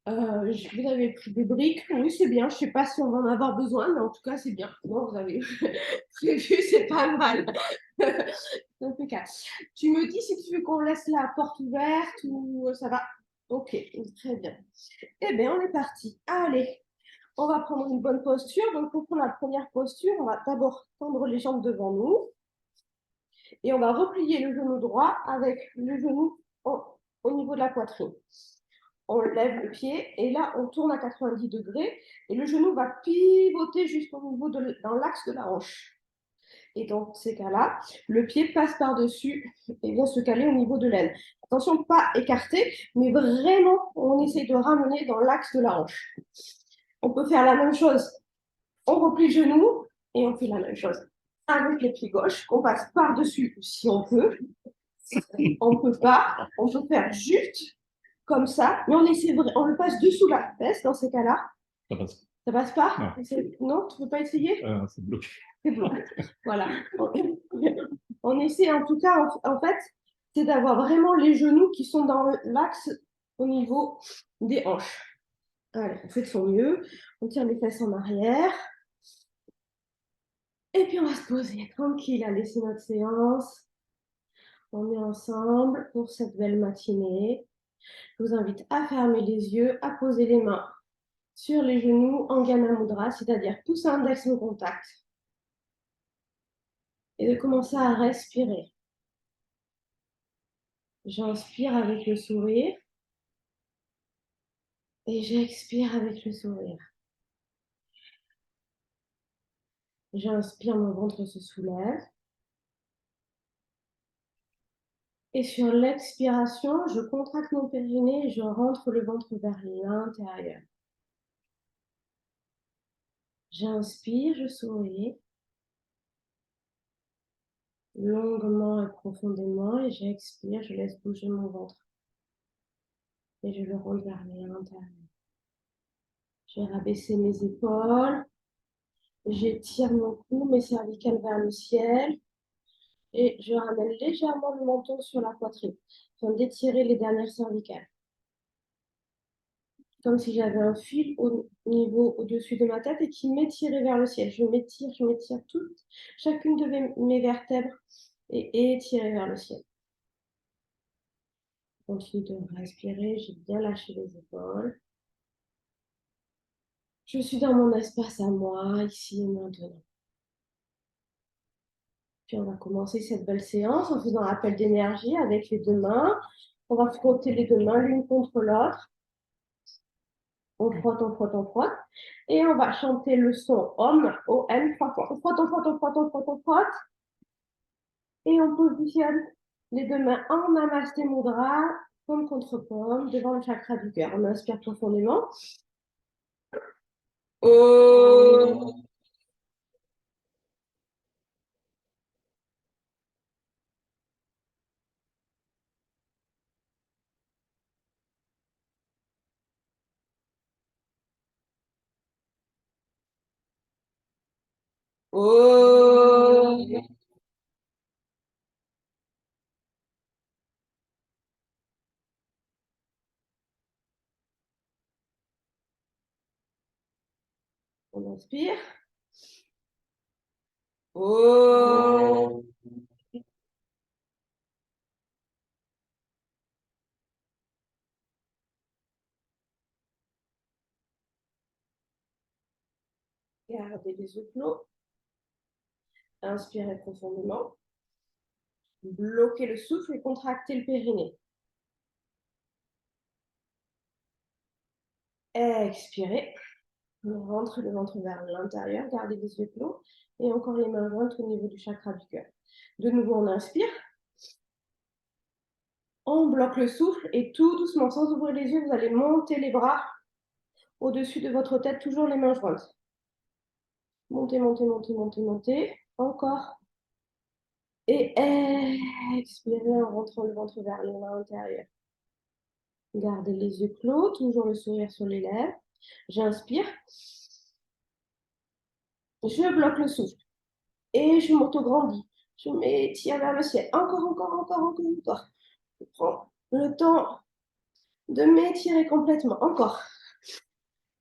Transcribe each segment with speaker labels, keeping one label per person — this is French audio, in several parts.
Speaker 1: Vous avez pris des briques, oui, c'est bien. Je ne sais pas si on va en avoir besoin, mais en tout cas, c'est bien. Non, vous avez prévu, c'est pas mal. Impeccable. Tu me dis si tu veux qu'on laisse la porte ouverte ou ça va? Ok, très bien. Eh bien, on est parti. Allez, on va prendre une bonne posture. Donc, pour prendre la première posture, on va d'abord tendre les jambes devant nous et on va replier le genou droit avec le genou au niveau de la poitrine. On lève le pied et là, on tourne à 90 degrés et le genou va pivoter jusqu'au niveau dans l'axe de la hanche. Et dans ces cas-là, le pied passe par-dessus et vient se caler au niveau de l'aine. Attention, pas écarté, mais vraiment, on essaye de ramener dans l'axe de la hanche. On peut faire la même chose. On replie le genou et on fait la même chose avec le pied gauche. On passe par-dessus si on peut. On ne peut pas. On peut faire juste comme ça, mais on le passe dessous la fesse dans ces cas-là.
Speaker 2: Ça passe.
Speaker 1: Ça passe pas?
Speaker 2: Non,
Speaker 1: tu ne peux pas essayer?
Speaker 2: C'est bloqué.
Speaker 1: C'est bloqué. Voilà. On essaie en tout cas, en fait, c'est d'avoir vraiment les genoux qui sont dans l'axe au niveau des hanches. Allez, on fait de son mieux. On tire les fesses en arrière. Et puis on va se poser tranquille à laisser notre séance. On est ensemble pour cette belle matinée. Je vous invite à fermer les yeux, à poser les mains sur les genoux en Gana Mudra, c'est-à-dire pouce index en contact. Et de commencer à respirer. J'inspire avec le sourire et j'expire avec le sourire. J'inspire, mon ventre se soulève. Et sur l'expiration, je contracte mon périnée et je rentre le ventre vers l'intérieur. J'inspire, je souris longuement et profondément et j'expire, je laisse bouger mon ventre et je le rentre vers l'intérieur. Je vais rabaisser mes épaules, j'étire mon cou, mes cervicales vers le ciel et je ramène légèrement le menton sur la poitrine afin d'étirer les dernières cervicales. Comme si j'avais un fil au-dessus de ma tête et qui m'étirait vers le ciel. Je m'étire chacune de mes vertèbres et étirer vers le ciel. Je continue de respirer, j'ai bien lâché les épaules. Je suis dans mon espace à moi, ici et maintenant. Puis on va commencer cette belle séance en faisant un appel d'énergie avec les deux mains. On va frotter les deux mains l'une contre l'autre. On frotte, on frotte, on frotte. Et on va chanter le son Om, O-M, 3 fois. On frotte, on frotte, on frotte, on frotte, on frotte. Et on positionne les deux mains en Namasté Mudra, paume contre paume, devant le chakra du cœur. On inspire profondément. Om. Om. On inspire. Om. Gardez les yeux clos. Inspirez profondément. Bloquez le souffle et contractez le périnée. Expirez. Rentrez le ventre vers l'intérieur. Gardez les yeux clos. Et encore les mains jointes au niveau du chakra du cœur. De nouveau, on inspire. On bloque le souffle et tout doucement, sans ouvrir les yeux, vous allez monter les bras au-dessus de votre tête, toujours les mains jointes. Montez, montez, montez, montez, montez. Encore. Et expirez en rentrant le ventre vers l'intérieur. Gardez les yeux clos, toujours le sourire sur les lèvres. J'inspire. Je bloque le souffle. Et je m'auto-grandis. Je m'étire vers le ciel. Encore, encore, encore, encore, encore. Je prends le temps de m'étirer complètement. Encore.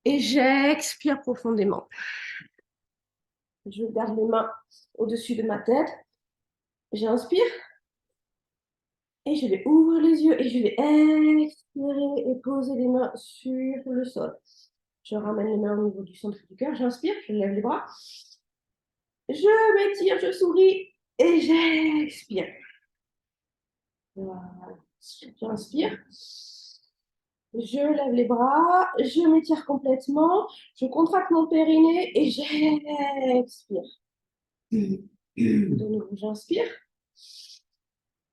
Speaker 1: Et j'expire profondément. Je garde les mains au-dessus de ma tête. J'inspire. Et je vais ouvrir les yeux et je vais expirer et poser les mains sur le sol. Je ramène les mains au niveau du centre du cœur. J'inspire, je lève les bras. Je m'étire, je souris et j'expire. Voilà. J'inspire. Je lève les bras, je m'étire complètement, je contracte mon périnée et j'expire. De nouveau, j'inspire.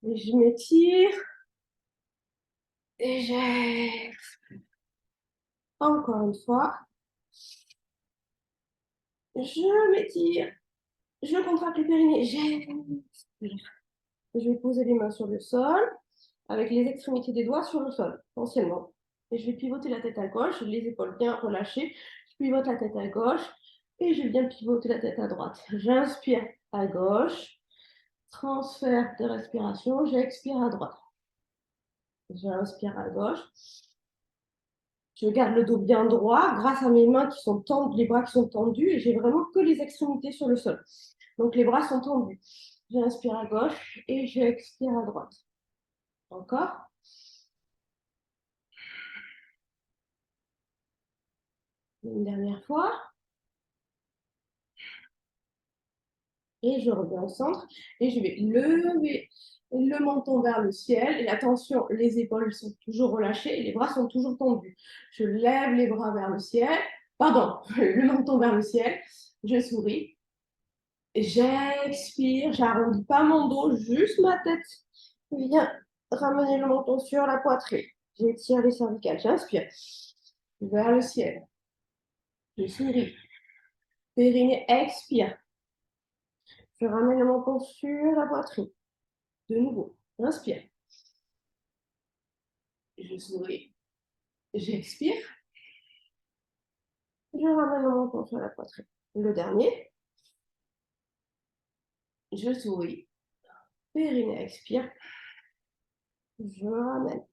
Speaker 1: Et je m'étire. Et j'expire. Encore une fois. Je m'étire. Je contracte le périnée. J'expire. Je vais poser les mains sur le sol avec les extrémités des doigts sur le sol, essentiellement. Et je vais pivoter la tête à gauche, les épaules bien relâchées. Je pivote la tête à gauche et je viens pivoter la tête à droite. J'inspire à gauche, transfert de respiration, j'expire à droite. J'inspire à gauche. Je garde le dos bien droit grâce à mes mains qui sont tendues, les bras qui sont tendus et j'ai vraiment que les extrémités sur le sol. Donc les bras sont tendus. J'inspire à gauche et j'expire à droite. Encore. Une dernière fois. Et je reviens au centre et je vais lever le menton vers le ciel. Et attention, les épaules sont toujours relâchées et les bras sont toujours tendus. Je lève les bras vers le ciel. Pardon, le menton vers le ciel. Je souris. J'expire, j'arrondis pas mon dos, juste ma tête vient ramener le menton sur la poitrine. J'étire les cervicales, j'inspire vers le ciel. Je souris. Périnée, expire. Je ramène le menton sur la poitrine. De nouveau, j'inspire. Je souris. J'expire. Je ramène le menton sur la poitrine. Le dernier. Je souris. Périnée, expire. Je ramène.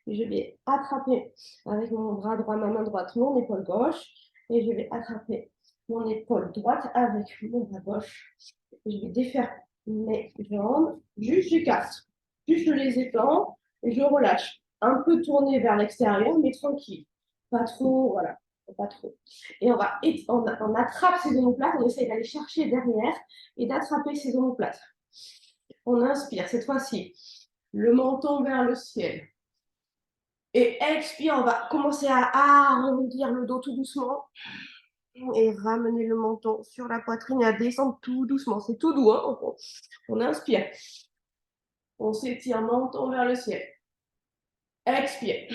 Speaker 1: Je vais attraper avec mon bras droit, ma main droite, mon épaule gauche. Et je vais attraper mon épaule droite avec mon bras gauche. Et je vais défaire mes jambes. Juste, je casse. Juste, je les étends et je relâche. Un peu tourné vers l'extérieur, mais tranquille. Pas trop, voilà. Pas trop. Et on attrape ces omoplates, on essaye d'aller chercher derrière et d'attraper ces omoplates. On inspire cette fois-ci. Le menton vers le ciel. Et expire, on va commencer à arrondir le dos tout doucement et ramener le menton sur la poitrine et à descendre tout doucement. C'est tout doux, hein. On inspire. On s'étire, menton vers le ciel. Expire.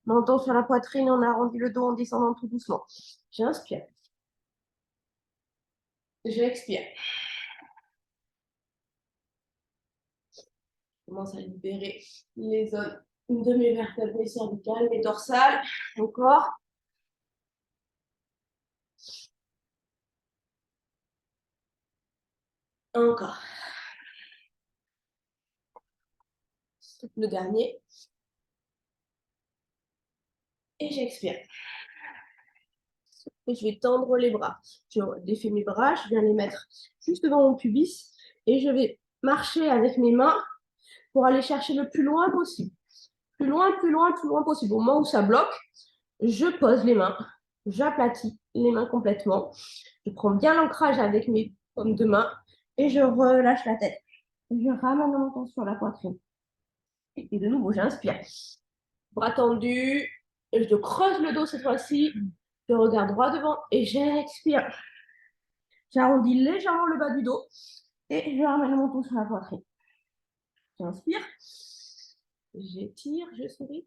Speaker 1: Menton sur la poitrine, on arrondit le dos en descendant tout doucement. J'inspire. J'expire. Je commence à libérer les zones de mes vertèbres cervicales, mes dorsales. Encore. Encore. Le dernier. Et j'expire. Et je vais tendre les bras. Je défais mes bras, je viens les mettre juste devant mon pubis et je vais marcher avec mes mains pour aller chercher le plus loin possible. Plus loin, plus loin, plus loin possible. Au moment où ça bloque, je pose les mains, j'aplatis les mains complètement. Je prends bien l'ancrage avec mes paumes de main et je relâche la tête. Je ramène mon menton sur la poitrine. Et de nouveau, j'inspire. Bras tendus, je creuse le dos cette fois-ci. Je regarde droit devant et j'expire. J'arrondis légèrement le bas du dos et je ramène mon menton sur la poitrine. J'inspire, j'étire, je souris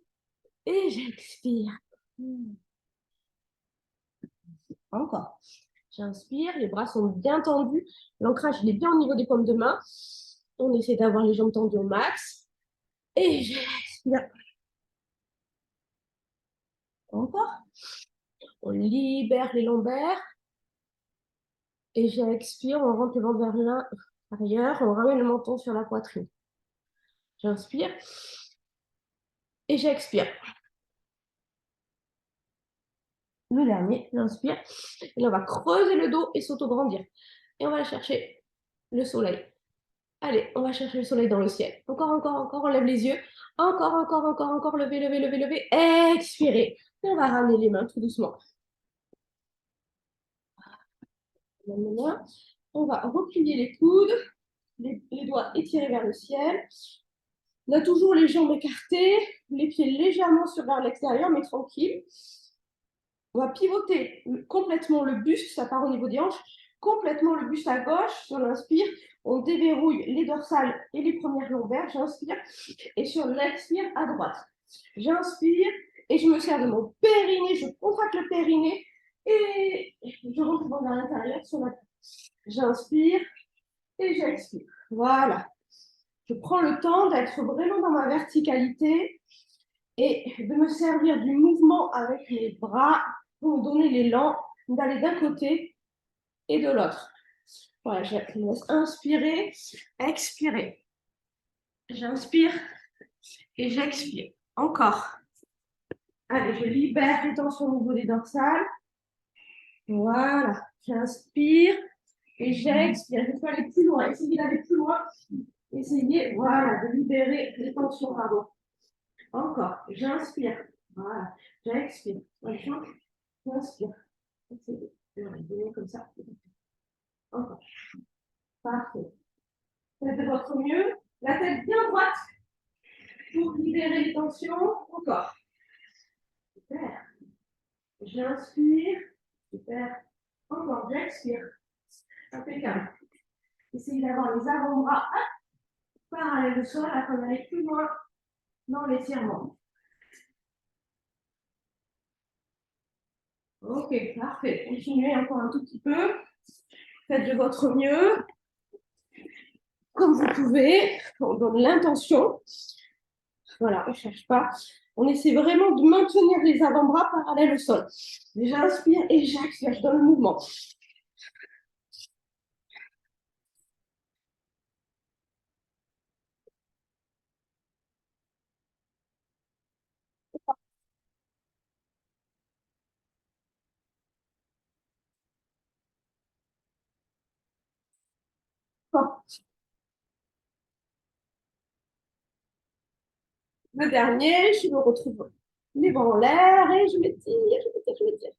Speaker 1: et j'expire. Encore. J'inspire, les bras sont bien tendus, l'ancrage il est bien au niveau des paumes de main. On essaie d'avoir les jambes tendues au max et j'expire. Encore. On libère les lombaires et j'expire, on rentre le ventre vers l'arrière, on ramène le menton sur la poitrine. J'inspire et j'expire. Le dernier, j'inspire. Et là, on va creuser le dos et s'auto-grandir. Et on va chercher le soleil. Allez, on va chercher le soleil dans le ciel. Encore, encore, encore, on lève les yeux. Encore, encore, encore, encore, levez, levez, levez, levez. Expirez. Et on va ramener les mains tout doucement. Maintenant, on va replier les coudes, les doigts étirés vers le ciel. On a toujours les jambes écartées, les pieds légèrement vers l'extérieur, mais tranquille. On va pivoter complètement le buste, ça part au niveau des hanches, complètement le buste à gauche. Si on inspire, on déverrouille les dorsales et les premières lombaires. J'inspire. Et sur l'expire, à droite. J'inspire et je me sers de mon périnée. Je contracte le périnée et je rentre vers l'intérieur sur la tête. J'inspire et j'expire. Voilà. Je prends le temps d'être vraiment dans ma verticalité et de me servir du mouvement avec les bras pour me donner l'élan d'aller d'un côté et de l'autre. Voilà, je laisse inspirer, expirer. J'inspire et j'expire. Encore. Allez, je libère les tensions au niveau des dorsales. Voilà. J'inspire et j'expire. Je peux aller plus loin. Essayez d'aller plus loin. Essayez, voilà, de libérer les tensions. Pardon. Encore. J'inspire. Voilà. J'expire. J'inspire. Essayez. Comme ça. Encore. Parfait. Faites de votre mieux. La tête bien droite pour libérer les tensions. Encore. Super. J'inspire. Super. Encore. J'expire. Impeccable. Essayez d'avoir les avant-bras parallèles au sol afin d'aller plus loin dans l'étirement. Ok, parfait. Continuez encore un tout petit peu. Faites de votre mieux. Comme vous pouvez, on donne l'intention. Voilà, on ne cherche pas. On essaie vraiment de maintenir les avant-bras parallèles au sol. J'inspire et j'expire. Je donne le mouvement. Le dernier, je me retrouve les bras en l'air et je m'étire, je m'étire, je m'étire.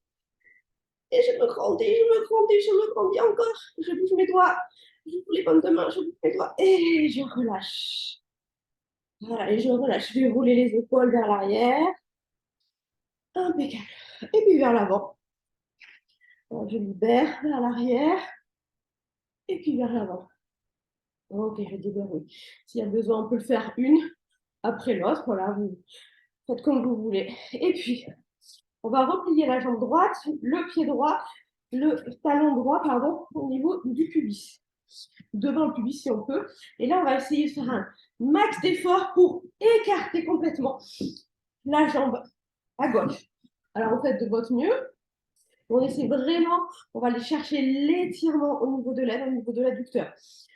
Speaker 1: Et je me grandis, je me grandis, je me grandis encore. Je bouge mes doigts, je bouge les pommes de main, je bouge mes doigts et je relâche. Voilà, et je relâche. Je vais rouler les épaules vers l'arrière. Impeccable. Et puis vers l'avant. Je libère vers l'arrière. Et puis vers l'avant. Ok, je déverrouille. S'il y a besoin, on peut le faire une après l'autre. Voilà, vous faites comme vous voulez. Et puis, on va replier la jambe droite, le pied droit, le talon droit, pardon, au niveau du pubis. Devant le pubis si on peut. Et là, on va essayer de faire un max d'effort pour écarter complètement la jambe à gauche. Alors, vous faites de votre mieux. On essaie vraiment, on va aller chercher l'étirement au niveau de l'aine, au niveau de l'adducteur.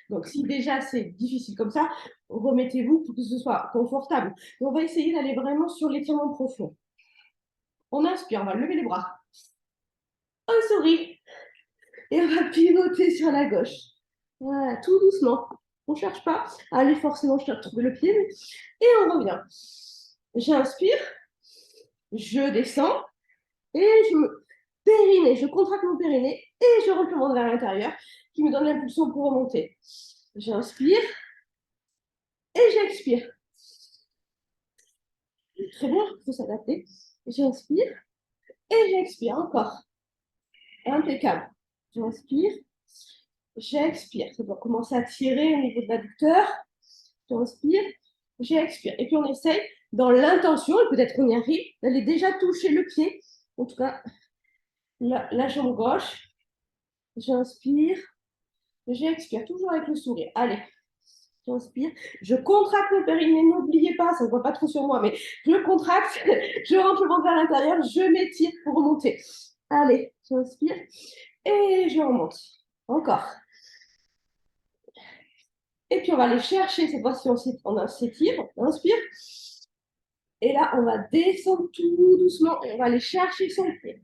Speaker 1: Donc, si déjà c'est difficile comme ça, remettez-vous pour que ce soit confortable. Et on va essayer d'aller vraiment sur l'étirement profond. On inspire, on va lever les bras. On sourit. Et on va pivoter sur la gauche. Voilà, tout doucement. On ne cherche pas à aller forcément trouver le pied. Et on revient. J'inspire. Je descends. Et je me périnée. Je contracte mon périnée. Et je recommande vers l'intérieur qui me donne l'impulsion pour remonter. J'inspire. Et j'expire. Très bien, il faut s'adapter. J'inspire. Et j'expire encore. Impeccable. J'inspire. J'expire. Ça doit commencer à tirer au niveau de l'adducteur. J'inspire, j'expire. Et puis on essaye, dans l'intention, et peut-être qu'on y arrive, d'aller déjà toucher le pied, en tout cas la jambe gauche. J'inspire, j'expire, toujours avec le sourire. Allez, j'inspire, je contracte le périnée, n'oubliez pas, ça ne se voit pas trop sur moi, mais je contracte, je rentre le ventre vers l'intérieur, je m'étire pour remonter. Allez, j'inspire et je remonte. Encore. Et puis, on va aller chercher. Cette fois-ci, on s'étire, on inspire. Et là, on va descendre tout doucement et on va aller chercher son pied.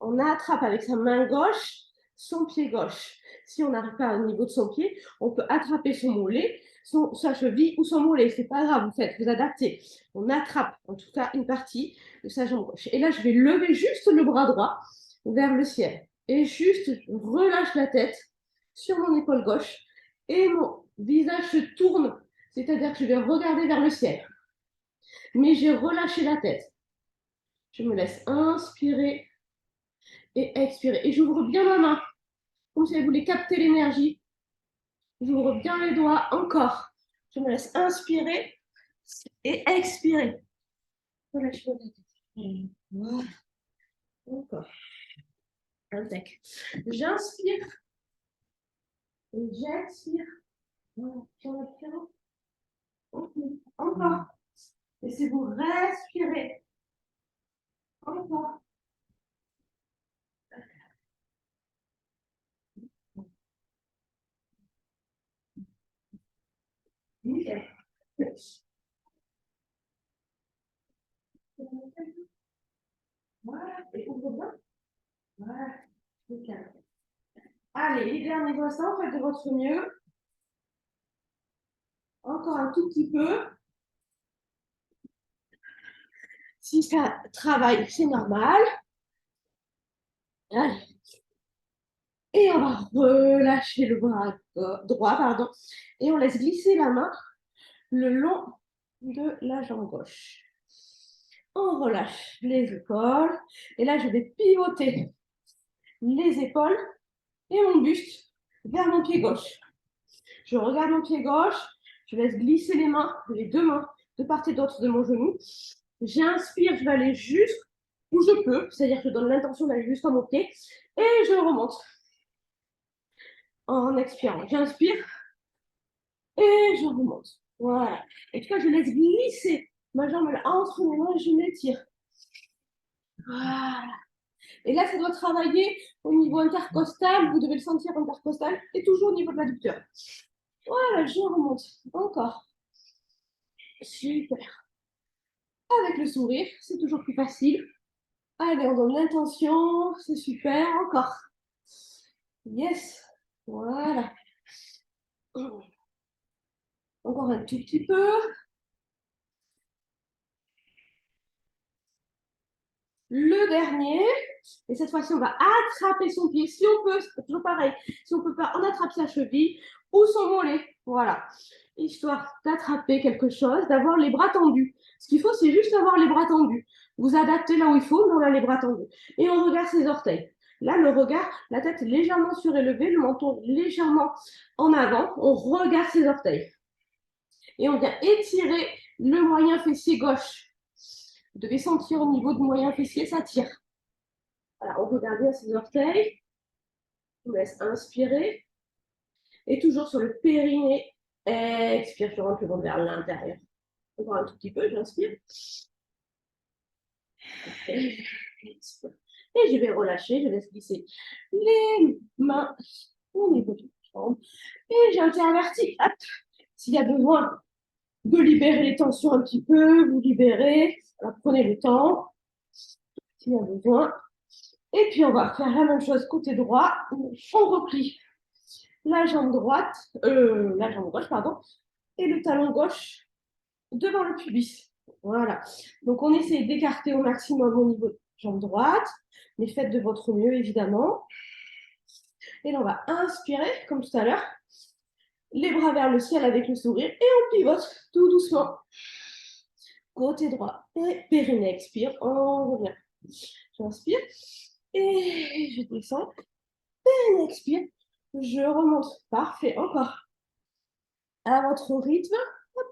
Speaker 1: On attrape avec sa main gauche son pied gauche. Si on n'arrive pas au niveau de son pied, on peut attraper son mollet, sa cheville ou son mollet. C'est pas grave, vous adaptez. On attrape en tout cas une partie de sa jambe gauche. Et là, je vais lever juste le bras droit vers le ciel. Et juste, je relâche la tête sur mon épaule gauche. Et mon visage se tourne, c'est-à-dire que je vais regarder vers le ciel. Mais j'ai relâché la tête. Je me laisse inspirer et expirer. Et j'ouvre bien ma main, comme si vous voulez capter l'énergie. J'ouvre bien les doigts, encore. Je me laisse inspirer et expirer. Relâche la tête. Voilà. Encore. Impec. J'inspire et j'expire. Voilà. Encore. Laissez-vous respirer. Encore. Nickel. Voilà. Et ouvre bien. Voilà. Nickel. Allez, les derniers instants, faites de votre mieux. Encore un tout petit peu. Si ça travaille, c'est normal. Allez. Et on va relâcher le bras droit, pardon. Et on laisse glisser la main le long de la jambe gauche. On relâche les épaules. Et là, je vais pivoter les épaules et mon buste vers mon pied gauche. Je regarde mon pied gauche. Je laisse glisser les deux mains, de part et d'autre de mon genou. J'inspire, je vais aller juste où je peux. C'est-à-dire que je donne l'intention d'aller jusqu'à mon pied. Et je remonte. En expirant, j'inspire et je remonte. Voilà. Et puis, je laisse glisser ma jambe là entre mes mains et je m'étire. Voilà. Et là, ça doit travailler au niveau intercostal. Vous devez le sentir intercostal et toujours au niveau de l'adducteur. Voilà, je remonte. Encore. Super. Avec le sourire, c'est toujours plus facile. Allez, on donne l'intention. C'est super. Encore. Yes. Voilà. Encore un tout petit peu. Le dernier. Et cette fois-ci, on va attraper son pied. Si on peut, c'est toujours pareil. Si on ne peut pas, on attrape sa cheville ou son mollet. Voilà. Histoire d'attraper quelque chose, d'avoir les bras tendus. Ce qu'il faut, c'est juste avoir les bras tendus. Vous adaptez là où il faut, mais on a les bras tendus. Et on regarde ses orteils. Là, le regard, la tête légèrement surélevée, le menton légèrement en avant. On regarde ses orteils. Et on vient étirer le moyen fessier gauche. Vous devez sentir au niveau du moyen fessier, ça tire. Voilà, on regarde bien ses orteils. On laisse inspirer. Et toujours sur le périnée. Expire, je rentre le ventre vers l'intérieur. Encore un tout petit peu, j'inspire. Et je vais relâcher, je laisse glisser les mains au niveau de la jambe. Et j'intervertis. S'il y a besoin de libérer les tensions un petit peu, vous libérez. Alors, prenez le temps. S'il y a besoin. Et puis, on va faire la même chose côté droit. On replie la jambe gauche, pardon, et le talon gauche devant le pubis. Voilà. Donc, on essaie d'écarter au maximum au niveau de la jambe droite, mais faites de votre mieux, évidemment. Et là, on va inspirer, comme tout à l'heure, les bras vers le ciel avec le sourire, et on pivote tout doucement. Côté droit, et périnée, expire, on revient. J'inspire, et je descends, périnée, expire, je remonte. Parfait, encore. À votre rythme. Hop.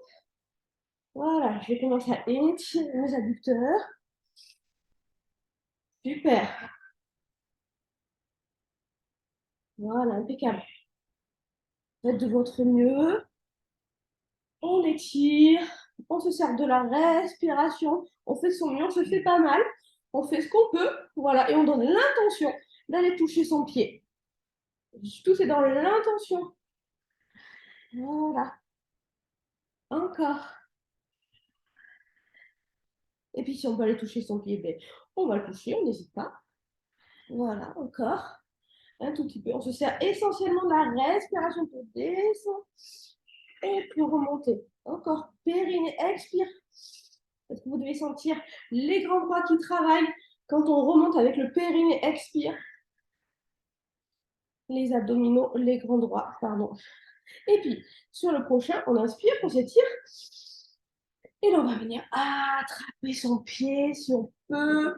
Speaker 1: Voilà, je vais commencer à étirer mes adducteurs. Super. Voilà, impeccable. Faites de votre mieux. On étire. On se sert de la respiration. On fait son mieux, on se fait pas mal. On fait ce qu'on peut. Voilà, et on donne l'intention d'aller toucher son pied. Tout est dans l'intention. Voilà. Encore. Et puis, si on peut aller toucher son pied, ben, on va le toucher, on n'hésite pas. Voilà, encore. Un tout petit peu. On se sert essentiellement de la respiration pour descendre et puis remonter. Encore. Périnée, expire. Est-ce que vous devez sentir les grands bras qui travaillent quand on remonte avec le périnée, expire. Les abdominaux, les grands droits, pardon. Et puis, sur le prochain, on inspire, on s'étire. Et là, on va venir attraper son pied si on peut.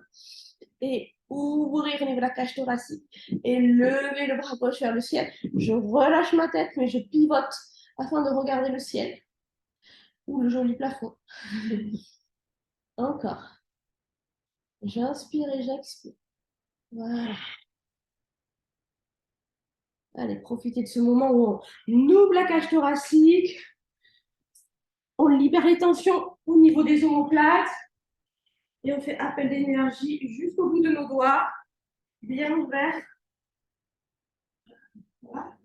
Speaker 1: Et ouvrir au niveau de la cage thoracique. Et lever le bras gauche vers le ciel. Je relâche ma tête, mais je pivote afin de regarder le ciel ou le joli plafond. Encore. J'inspire et j'expire. Voilà. Allez, profitez de ce moment où on ouvre la cage thoracique. On libère les tensions au niveau des omoplates. Et on fait appel d'énergie jusqu'au bout de nos doigts. Bien ouvert. Voilà.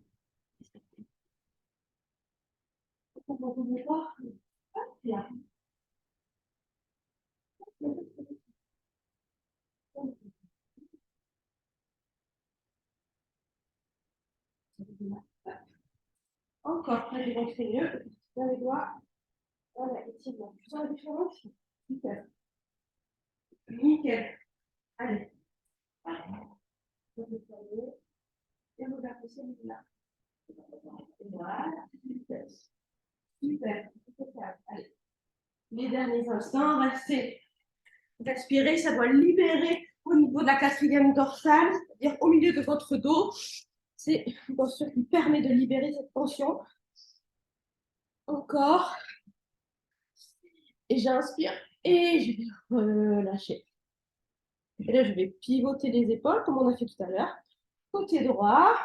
Speaker 1: Encore, allez, donc c'est mieux. Dans les doigts. Voilà, étirement. Tu sens la différence? Super. Nickel. Allez. Et regardez celui-là. Voilà. Super. Super. Allez. Les derniers instants, restez. Respirer, ça doit libérer au niveau de la quatrième dorsale, c'est-à-dire au milieu de votre dos. C'est une posture qui permet de libérer cette tension. Encore. Et j'inspire et je vais relâcher. Et là, je vais pivoter les épaules comme on a fait tout à l'heure. Côté droit,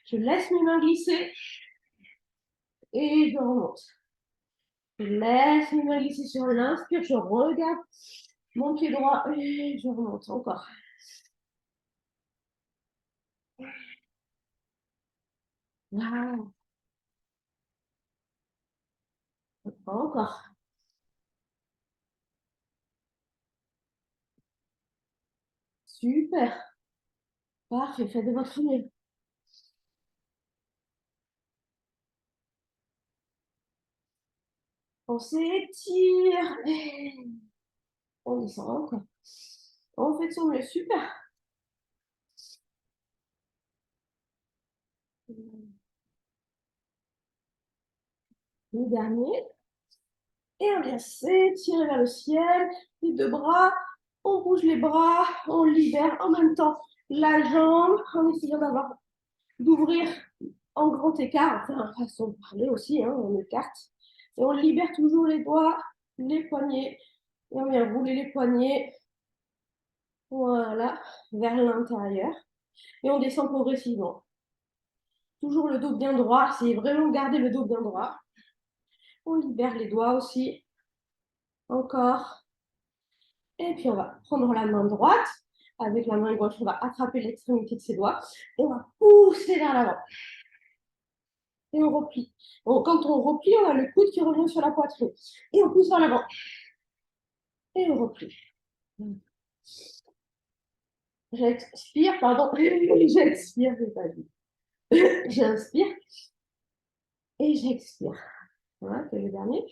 Speaker 1: je laisse mes mains glisser et je remonte. Je laisse mes mains glisser sur l'inspire, je regarde mon pied droit et je remonte encore. Voilà. Encore. Super. Parfait, faites de votre mieux. On s'étire. On descend encore. On fait de son mieux. Super. Le dernier. Et on vient s'étirer vers le ciel. Les deux bras. On bouge les bras. On libère en même temps la jambe en essayant d'ouvrir en grand écart. Enfin, façon de parler aussi. Hein, on écarte. Et on libère toujours les doigts, les poignets. Et on vient rouler les poignets. Voilà. Vers l'intérieur. Et on descend progressivement. Toujours le dos bien droit. C'est vraiment garder le dos bien droit. On libère les doigts aussi. Encore. Et puis, on va prendre la main droite. Avec la main gauche, on va attraper l'extrémité de ses doigts. Et on va pousser vers l'avant. Et on replie. Bon, quand on replie, on a le coude qui revient sur la poitrine. Et on pousse vers l'avant. Et on replie. J'expire, pardon. J'expire, j'ai pas dit. J'inspire. Et j'expire. Voilà, c'est le dernier.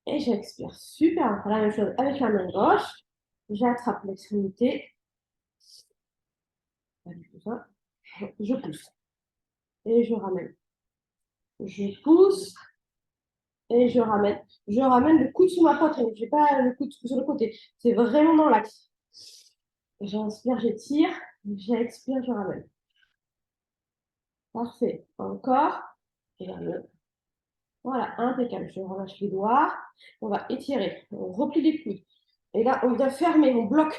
Speaker 1: Et j'expire. Super. On fera la même chose avec la main gauche. J'attrape l'extrémité. Je pousse. Et je ramène. Je pousse. Et je ramène. Je ramène le coude sous ma poitrine. Je n'ai pas le coude sur le côté. C'est vraiment dans l'axe. J'inspire, j'étire. J'expire, je ramène. Parfait. Encore. Et voilà, impeccable. Je relâche les doigts. On va étirer. On replie les coudes. Et là, on vient fermer. On bloque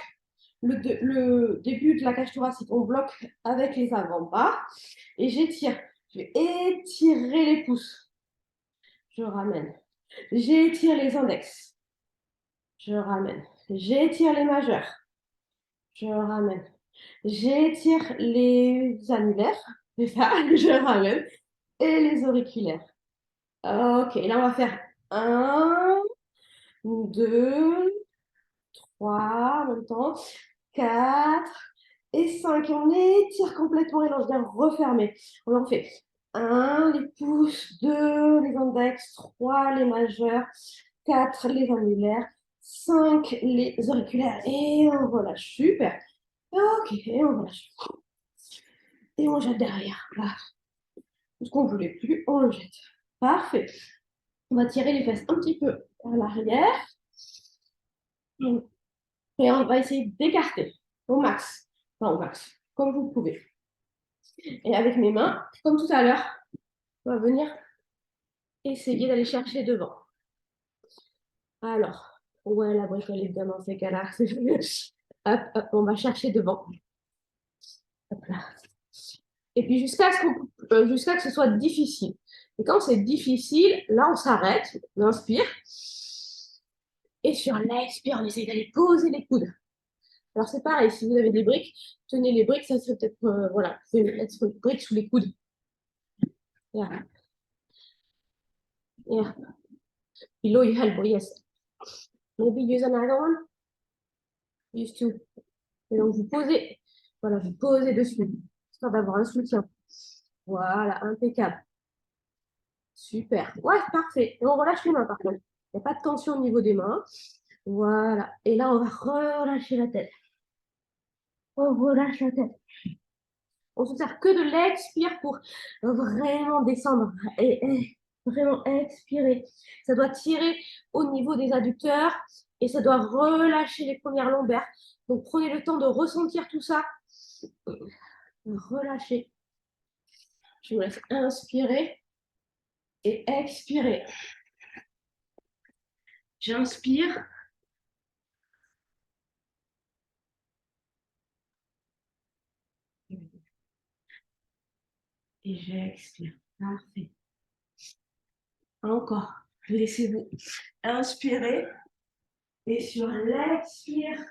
Speaker 1: le début de la cage thoracique. On bloque avec les avant-bras. Et j'étire. Je vais étirer les pouces. Je ramène. J'étire les index. Je ramène. J'étire les majeurs. Je ramène. J'étire les annulaires. C'est ça, je ramène. et les auriculaires. Ok, là, on va faire 1, 2, 3, en même temps, 4 et 5. On étire complètement et là, on vient refermer. On en fait 1, les pouces, 2, les index, 3, les majeurs, 4, les annulaires, 5, les auriculaires et on relâche. Super. Ok, et on relâche. Et on jette derrière. Voilà. Tout ce qu'on ne voulait plus, on le jette. Parfait. On va tirer les fesses un petit peu vers l'arrière. Et on va essayer d'écarter au max. Enfin, au max, comme vous pouvez. Et avec mes mains, comme tout à l'heure, on va venir essayer d'aller chercher devant. Alors, ouais, la brique, elle est bien dans ces cas-là. Hop, hop, on va chercher devant. Hop là. Et puis jusqu'à ce que ce soit difficile. Et quand c'est difficile, là, on s'arrête, on inspire. Et sur l'expire, on essaye d'aller poser les coudes. Alors, c'est pareil, si vous avez des briques, tenez les briques, ça serait peut-être, voilà, vous pouvez mettre une brique sous les coudes. Yeah. Yeah. Below your elbow, yes. Maybe use another one. Use two. Et donc, vous posez, voilà, vous posez dessus, histoire d'avoir un soutien. Voilà, impeccable. Super. Ouais, parfait. Et on relâche les mains, par contre. Il n'y a pas de tension au niveau des mains. Voilà. Et là, on va relâcher la tête. On relâche la tête. On se sert que de l'expire pour vraiment descendre et vraiment expirer. Ça doit tirer au niveau des adducteurs et ça doit relâcher les premières lombaires. Donc, prenez le temps de ressentir tout ça. Relâchez. Je vous laisse inspirer et expirer. J'inspire. Et j'expire. Parfait. Encore. Laissez-vous inspirer. Et sur l'expire,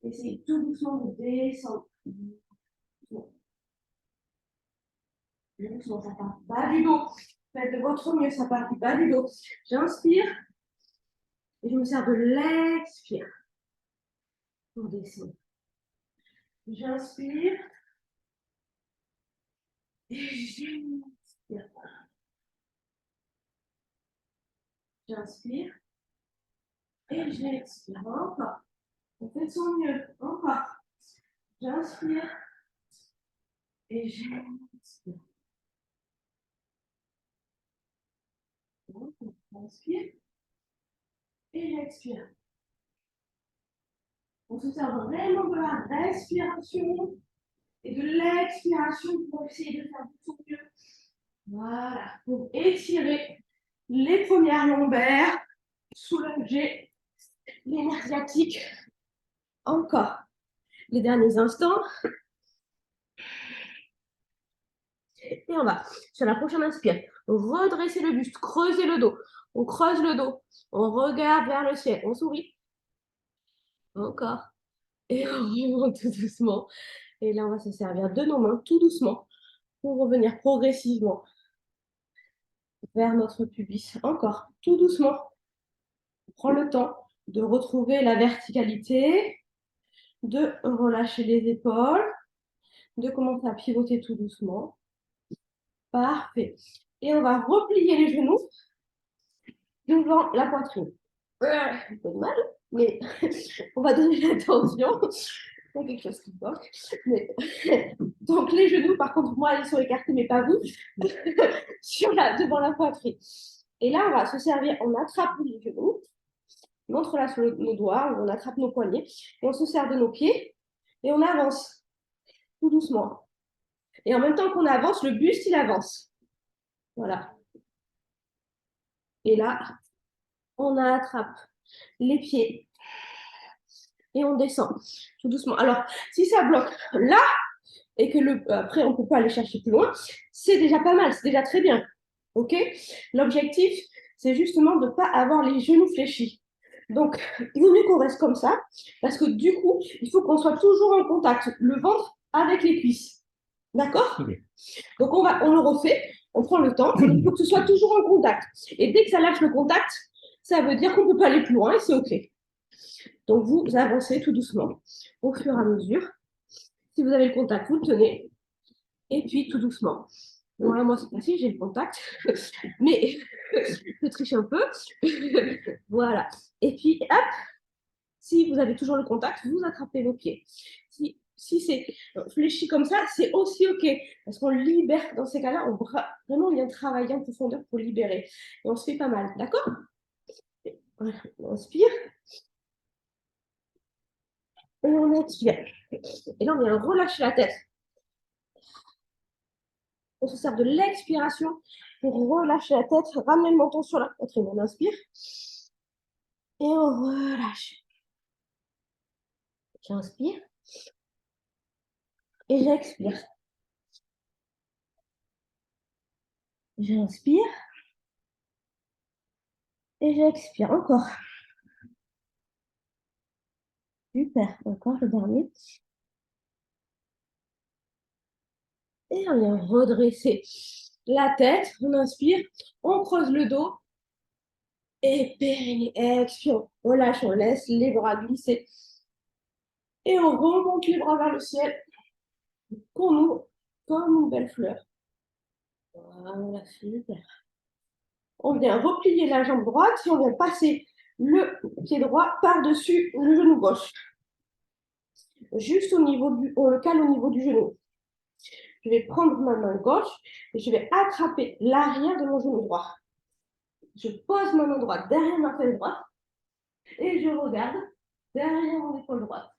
Speaker 1: essayez tout doucement de descendre. Doucement, ça part bas du dos. Faites de votre mieux, ça part du bas du dos. J'inspire. Et je me sers de l'expire. Pour descendre. J'inspire. Et j'inspire. J'inspire. Et j'expire. Encore. On fait de son mieux. Encore. J'inspire. Et j'inspire. J'inspire. Et j'expire. On se sert vraiment de la respiration et de l'expiration pour essayer de faire de son mieux. Voilà. Pour étirer les premières lombaires, soulager les nerfs sciatiques. Encore. Les derniers instants. Et on va, sur la prochaine inspire, redresser le buste, creuser le dos. On creuse le dos. On regarde vers le ciel. On sourit. Encore. Et on remonte tout doucement. Et là, on va se servir de nos mains tout doucement pour revenir progressivement vers notre pubis. Encore, tout doucement. On prend le temps de retrouver la verticalité, de relâcher les épaules, de commencer à pivoter tout doucement. Parfait. Et on va replier les genoux devant la poitrine. Un peu de mal, mais on va donner l'attention. Il y a quelque chose qui bloque. Mais... Donc les genoux, par contre, moi, ils sont écartés, mais pas vous, devant la poitrine. Et là, on va se servir, on attrape les genoux, on montre là sur nos doigts, on attrape nos poignets, et on se sert de nos pieds, et on avance, tout doucement. Et en même temps qu'on avance, le buste, il avance. Voilà. Et là, on attrape les pieds, et on descend, tout doucement. Alors, si ça bloque là, et que après, on ne peut pas aller chercher plus loin, c'est déjà pas mal, c'est déjà très bien. OK? L'objectif, c'est justement de ne pas avoir les genoux fléchis. Donc, il vaut mieux qu'on reste comme ça, parce que du coup, il faut qu'on soit toujours en contact, le ventre avec les cuisses. D'accord? Okay. Donc, on le refait. On prend le temps, il faut que ce soit toujours en contact. Et dès que ça lâche le contact, ça veut dire qu'on ne peut pas aller plus loin et c'est OK. Donc, vous avancez tout doucement au fur et à mesure. Si vous avez le contact, vous le tenez. Et puis, tout doucement. Voilà, moi, c'est facile, j'ai le contact. Mais je triche un peu. Voilà. Et puis, hop, si vous avez toujours le contact, vous attrapez vos pieds. Si c'est fléchi comme ça, c'est aussi OK. Parce qu'on libère, dans ces cas-là, vraiment, on vient travailler en profondeur pour libérer. Et on se fait pas mal. D'accord? Voilà. On inspire. Et on expire. Et là, on vient relâcher la tête. On se sert de l'expiration pour relâcher la tête, ramener le menton sur la poitrine. On inspire. Et on relâche. J'inspire. Et j'expire. J'inspire. Et j'expire. Encore. Super. Encore le dernier. Et on vient redresser la tête. On inspire. On creuse le dos. Et périnée. Expire. On relâche. On laisse les bras glisser. Et on remonte les bras vers le ciel. Qu'on ouvre comme une belle fleur. Voilà, super. On vient replier la jambe droite et on vient passer le pied droit par-dessus le genou gauche. Juste au niveau on le cale au niveau du genou. Je vais prendre ma main gauche et je vais attraper l'arrière de mon genou droit. Je pose ma main droite derrière ma fesse droite et je regarde derrière mon épaule droite.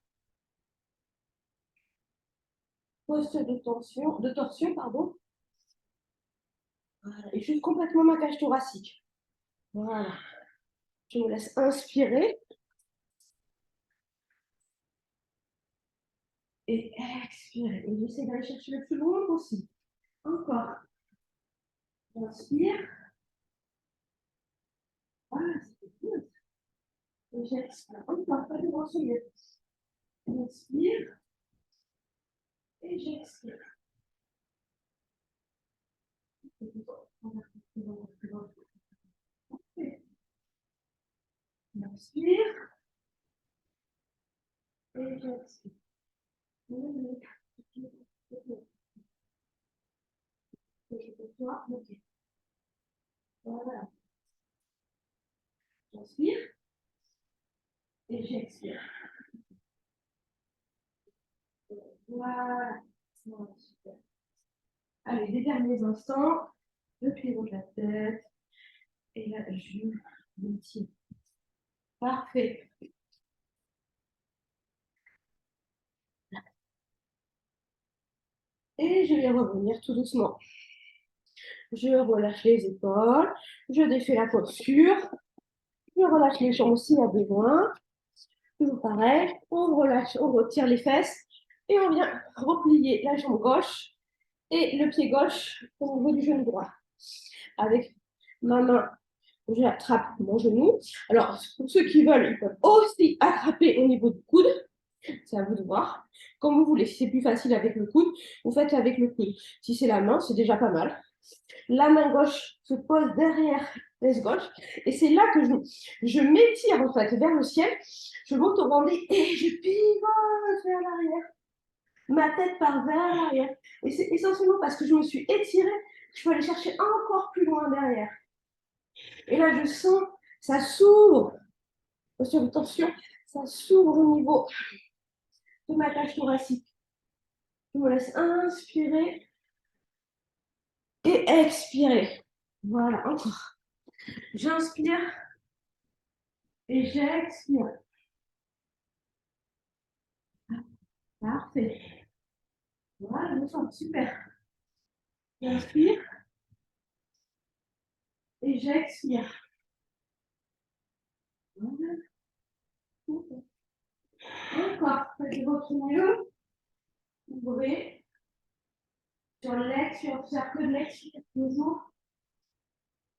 Speaker 1: Posture de torsion, pardon. Voilà. Et juste complètement ma cage thoracique. Voilà. Je me laisse inspirer. Et expirer. Et j'essaie d'aller chercher le plus loin possible. Encore. Inspire. Voilà, c'est good. Et j'expire. Encore, pas de mentionner. Inspire. Et j'expire. Inspire. Et j'expire. Voilà. J'inspire. Et j'expire. Voilà. Super. Allez, les derniers instants. Je pivote la tête. Et là, je m'étire. Parfait. Et je vais revenir tout doucement. Je relâche les épaules. Je défais la posture. Je relâche les jambes s'il y a besoin. Toujours pareil. On relâche, on retire les fesses. Et on vient replier la jambe gauche et le pied gauche au niveau du genou droit. Avec ma main, j'attrape mon genou. Alors, pour ceux qui veulent, ils peuvent aussi attraper au niveau du coude. C'est à vous de voir. Comme vous voulez. Si c'est plus facile avec le coude, vous faites avec le coude. Si c'est la main, c'est déjà pas mal. La main gauche se pose derrière l'aise gauche. Et c'est là que je m'étire en fait vers le ciel. Je monte au bandé et je pivote vers l'arrière. Ma tête part vers l'arrière. Et c'est essentiellement parce que je me suis étirée que je peux aller chercher encore plus loin derrière. Et là, je sens, ça s'ouvre. Posture de tension, ça s'ouvre au niveau de ma cage thoracique. Je me laisse inspirer et expirer. Voilà, encore. J'inspire et j'expire. Parfait. Voilà, je sens super. J'inspire et j'expire. Voilà. Encore. Faites votre mieux. Ouvrez. Sur l'expire, faire que de l'expire toujours.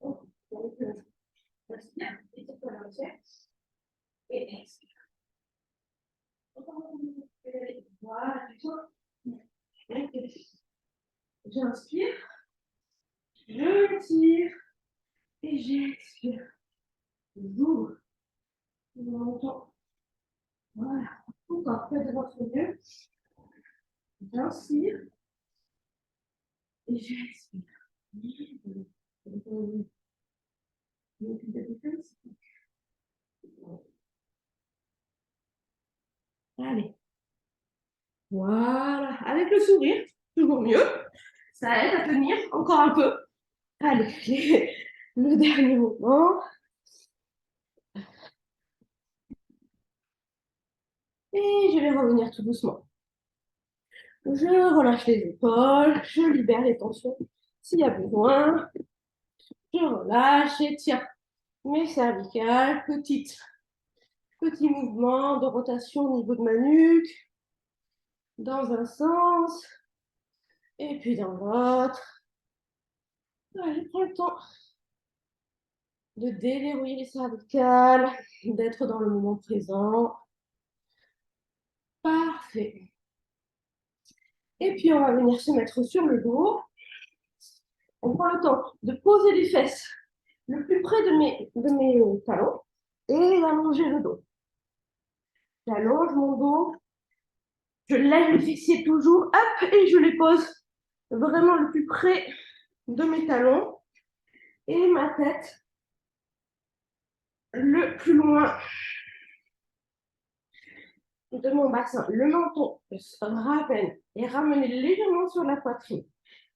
Speaker 1: Donc, inspire et c'est quoi la recherche. Et expire. Voilà, tu sens. J'inspire Je tire et j'expire. J'ouvre. Je m'entends. Voilà. Encore, faites de votre mieux. J'inspire et j'expire. Allez. Voilà. Avec le sourire, toujours mieux. Ça aide à tenir encore un peu. Allez, le dernier mouvement. Et je vais revenir tout doucement. Je relâche les épaules, je libère les tensions s'il y a besoin. Je relâche, j'étire mes cervicales, petit mouvement de rotation au niveau de ma nuque, dans un sens, et puis dans l'autre. Allez, prends le temps de déverrouiller les cervicales, d'être dans le moment présent. Parfait. Et puis, on va venir se mettre sur le dos. On prend le temps de poser les fesses le plus près de mes talons et d'allonger le dos. J'allonge mon dos, je lève le fessier toujours, hop, et je les pose vraiment le plus près de mes talons et ma tête le plus loin de mon bassin. Le menton se ramène et ramener légèrement sur la poitrine.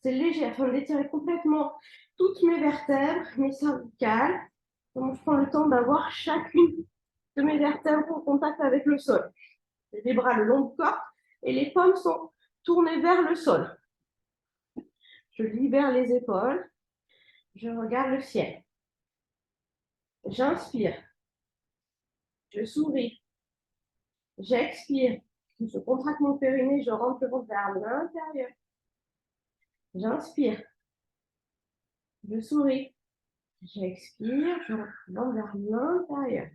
Speaker 1: C'est léger afin d'étirer complètement toutes mes vertèbres, mes cervicales. Donc, je prends le temps d'avoir chacune de mes vertèbres en contact avec le sol. J'ai les bras le long du corps et les paumes sont tournées vers le sol. Je libère les épaules. Je regarde le ciel. J'inspire. Je souris. J'expire. Je contracte mon périnée. Je rentre le ventre vers l'intérieur. J'inspire. Je souris. J'expire. Je rentre le ventre vers l'intérieur.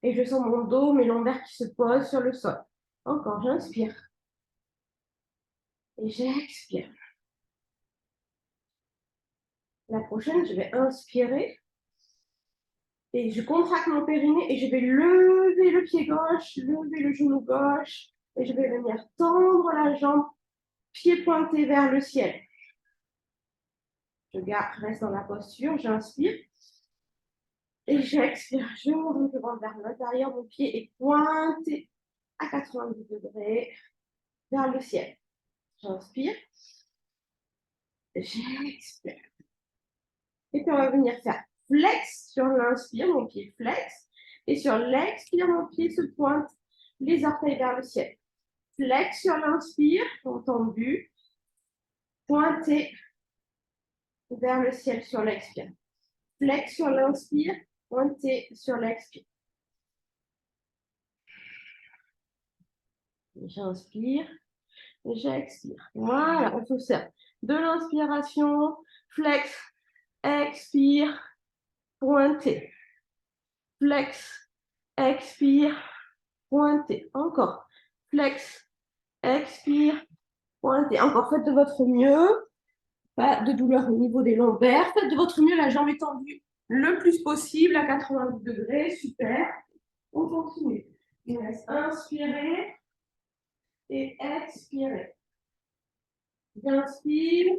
Speaker 1: Et je sens mon dos, mes lombaires qui se posent sur le sol. Encore, j'inspire. Et j'expire. La prochaine, je vais inspirer. Et je contracte mon périnée et je vais lever le pied gauche, lever le genou gauche. Et je vais venir tendre la jambe, pied pointé vers le ciel. Je reste dans la posture, j'inspire. Et j'expire, je monte le ventre vers l'intérieur. Mon pied est pointé à 90 degrés vers le ciel. J'inspire. J'expire. Et puis on va venir faire flex sur l'inspire, mon pied flex. Et sur l'expire, mon pied se pointe, les orteils vers le ciel. Flex sur l'inspire, entendu. Pointé vers le ciel sur l'expire. Flex sur l'inspire, pointé sur l'expire. J'inspire, j'expire. Voilà, on se sert de l'inspiration, flex, expire, pointé. Flex, expire, pointé. Encore. Flex, expire, pointé. Encore, faites de votre mieux. Pas de douleur au niveau des lombaires. Faites de votre mieux, la jambe est tendue le plus possible à 90 degrés. Super. On continue. On laisse inspirer et expirer. J'inspire.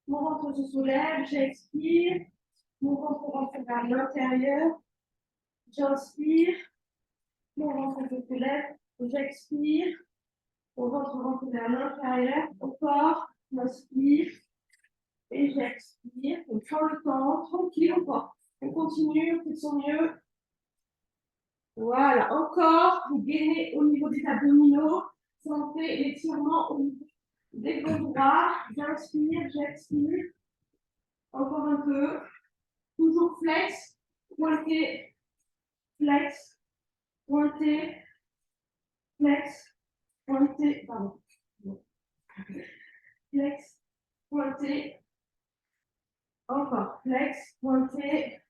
Speaker 1: Mon ventre se soulève. J'expire. Mon ventre rentre vers l'intérieur. J'inspire. Mon ventre se soulève. J'expire. Mon ventre rentre vers l'intérieur. Encore. J'inspire. Et j'expire. On prend le temps. Tranquille encore. On continue. On fait de son mieux. Voilà. Encore. Vous gainez au niveau des abdominaux. Sentez l'étirement au niveau des bras. J'inspire. J'expire. Encore un peu. Toujours flex. Pointé. Flex. Pointé. Flex. Pointé. Pardon. Flex. Pointé. Encore. Flex. Pointé.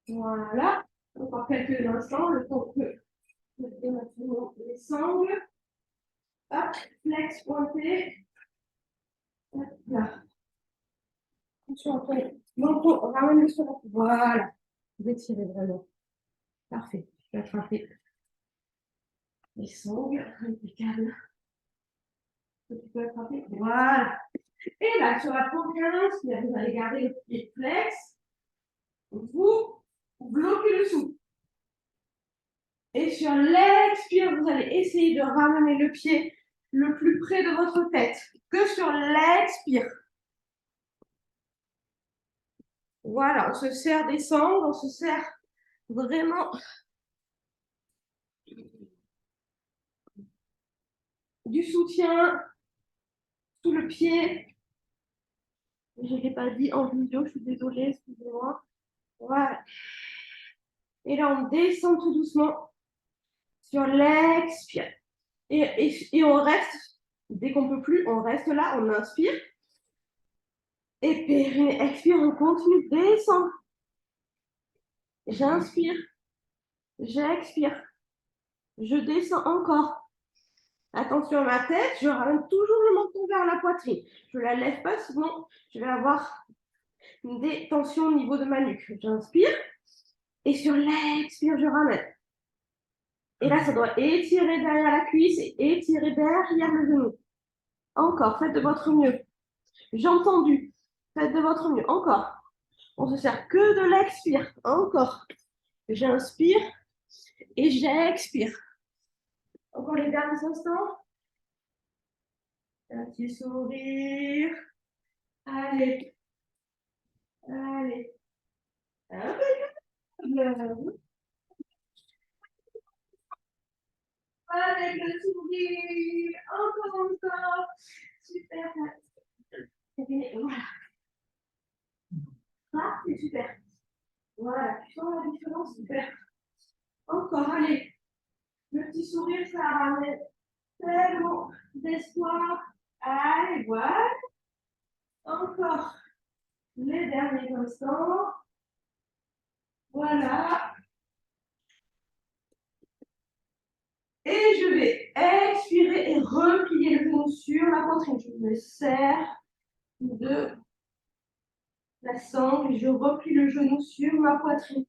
Speaker 1: Voilà. Encore quelques instants. Le temps que les sangles. Hop. Flex. Pointé. Là. Sur un peu. Menton, ramène-le sur la... Voilà. Vous étirez vraiment. Parfait. Je vais attraper les sangles. Impeccable. Tu peux attraper. Voilà. Et là, sur la première inspire, vous allez garder le pied flex. Vous bloquez le sou. Et sur l'expire, vous allez essayer de ramener le pied le plus près de votre tête que sur l'expire. Voilà, on se serre des sangles, on se serre vraiment du soutien sous le pied. Je ne l'ai pas dit en vidéo, je suis désolée, excusez-moi. Voilà. Et là, on descend tout doucement sur l'expire. Et on reste, dès qu'on ne peut plus, on reste là, on inspire. Et périnée, expire, on continue, descend. J'inspire, j'expire, je descends encore. Attention à ma tête, je ramène toujours le menton vers la poitrine. Je ne la lève pas, sinon je vais avoir des tensions au niveau de ma nuque. J'inspire et sur l'expire, je ramène. Et là, ça doit étirer derrière la cuisse et étirer derrière le genou. Encore, faites de votre mieux. J'ai entendu. Faites de votre mieux. Encore. On se sert que de l'expire. Encore. J'inspire et j'expire. Encore les derniers instants. Un petit sourire. Allez. Allez. Impeccable. Avec le sourire. Encore. Super. Voilà. Ah, c'est super. Voilà. Tu sens la différence? Super. Encore. Allez. Le petit sourire, ça ramène tellement d'espoir. Allez, voilà. Encore. Les derniers instants. Voilà. Et je vais expirer et replier le genou sur la poitrine. Je me serre de la sangle et je replie le genou sur ma poitrine.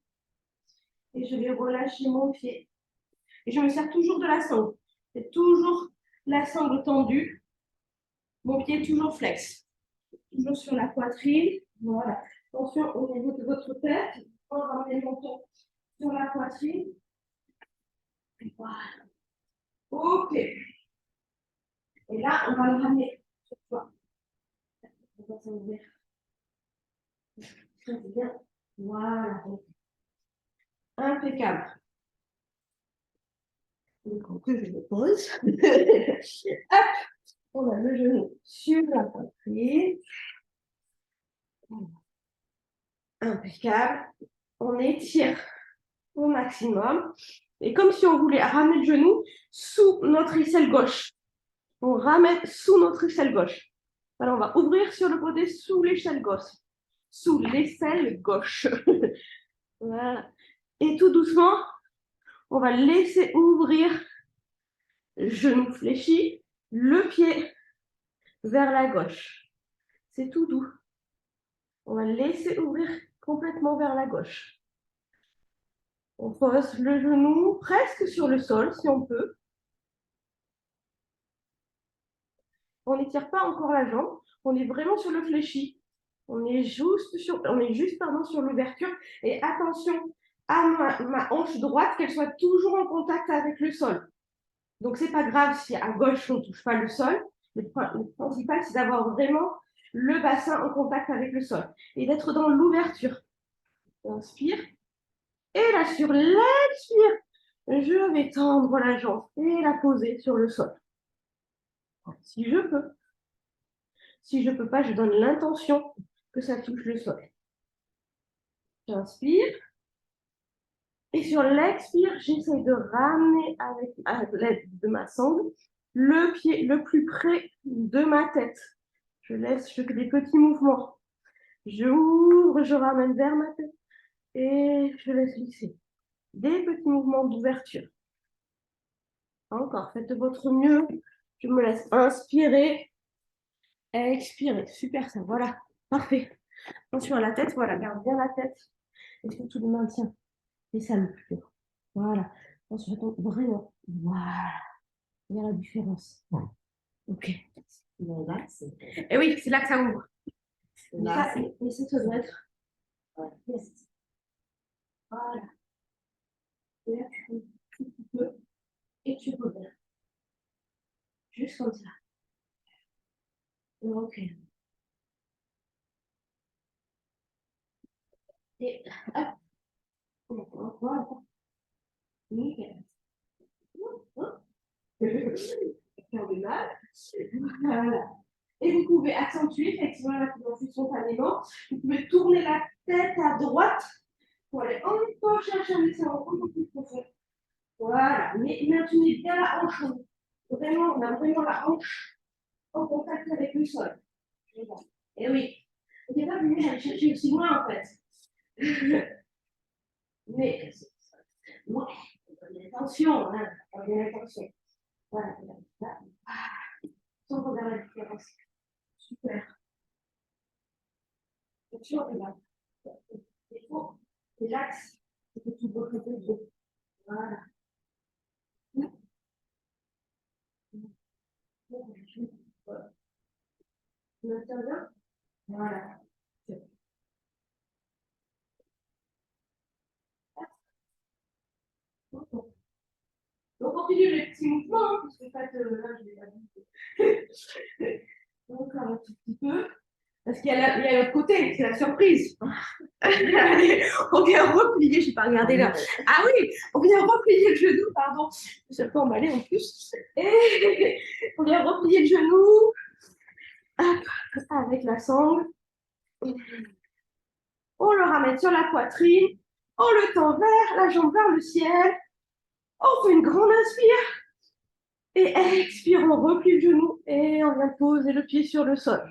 Speaker 1: Et je vais relâcher mon pied. Et je me sers toujours de la sangle. C'est toujours la sangle tendue. Mon pied toujours flex. Toujours sur la poitrine. Voilà. Attention au niveau de votre tête. On va ramener le menton sur la poitrine. Voilà. Ok. Et là, on va le ramener sur toi. On va s'ouvrir. Très bien. Voilà. Impeccable. Donc, je me pose. Hop, on a le genou sur la poitrine. Impeccable. On étire au maximum. Et comme si on voulait ramener le genou sous notre aisselle gauche. On ramène sous notre aisselle gauche. Alors, on va ouvrir sur le côté sous l'échelle gauche. Sous l'aisselle gauche. Voilà. Et tout doucement, on va laisser ouvrir, genou fléchi, le pied vers la gauche. C'est tout doux. On va laisser ouvrir complètement vers la gauche. On pose le genou presque sur le sol si on peut. On n'étire pas encore la jambe. On est vraiment sur le fléchi. On est juste sur l'ouverture. Et attention à ma hanche droite, qu'elle soit toujours en contact avec le sol. Donc, ce n'est pas grave si à gauche, on ne touche pas le sol. Le principal, c'est d'avoir vraiment le bassin en contact avec le sol et d'être dans l'ouverture. Inspire. Et là, sur l'expire, je vais tendre la jambe et la poser sur le sol. Si je peux. Si je ne peux pas, je donne l'intention que ça touche le sol. J'inspire. Et sur l'expire, j'essaie de ramener avec l'aide de ma sangle le pied le plus près de ma tête. Je fais des petits mouvements. J'ouvre, je ramène vers ma tête et je laisse glisser. Des petits mouvements d'ouverture. Encore, faites de votre mieux. Je me laisse inspirer, expirer. Super ça, voilà. Parfait. Attention à la tête, voilà, garde bien la tête. Et surtout le maintien. Et ça me plaît. Voilà. Attention, attends, vraiment. Voilà. Regarde la différence. Ok. Et oui, c'est là que ça ouvre. Mais ça doit être. Yes. Voilà. Et là, tu fais un petit peu. Et tu reviens. Juste comme ça. Ok. Et hop. Voilà. Nickel. Faire de mal. Voilà. Et vous pouvez accentuer effectivement la plus spontanément. Vous pouvez tourner la tête à droite pour aller encore chercher un étirement un peu plus profond. Voilà. Mais maintenez bien la hanche. Vraiment, on a vraiment la hanche en contact avec le sol. Et oui. Il n'est pas venu aller chercher aussi loin en fait. Mais, ouais, attention, hein, attention. Voilà. Sans regarder la différence. Super. Attention, regarde. Il faut que l'axe, c'est que tu vois que tu veux. Voilà. Tu maintiens bien. Voilà. Donc, on continue les petits mouvements, hein, parce que en fait, là, je vais pas dire. Encore un tout petit peu. Parce qu'il y a l'autre côté, c'est la surprise. Allez, on vient replier, je n'ai pas regardé là. Ah oui, on vient replier le genou, pardon. Je peux emballer en plus. Et on vient replier le genou. Hop, avec la sangle. On le ramène sur la poitrine. On le tend vers la jambe vers le ciel. On fait une grande inspire. Et expire, on replie le genou. Et on vient poser le pied sur le sol.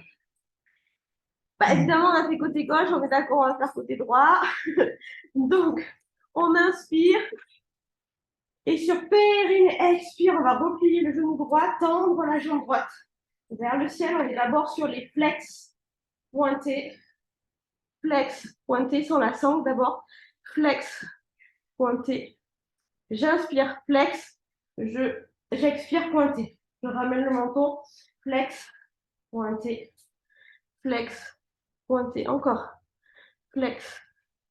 Speaker 1: Bah, évidemment, on a fait côté gauche, on est d'accord, on va faire côté droit. Donc, on inspire. Et sur périnée, expire, on va replier le genou droit, tendre la jambe droite. Vers le ciel, on est d'abord sur les flex pointés. Flex pointé sur la sangle d'abord. Flex pointé. J'inspire, flex. J'expire, pointé. Je ramène le menton. Flex, pointé. Flex, pointé. Encore. Flex,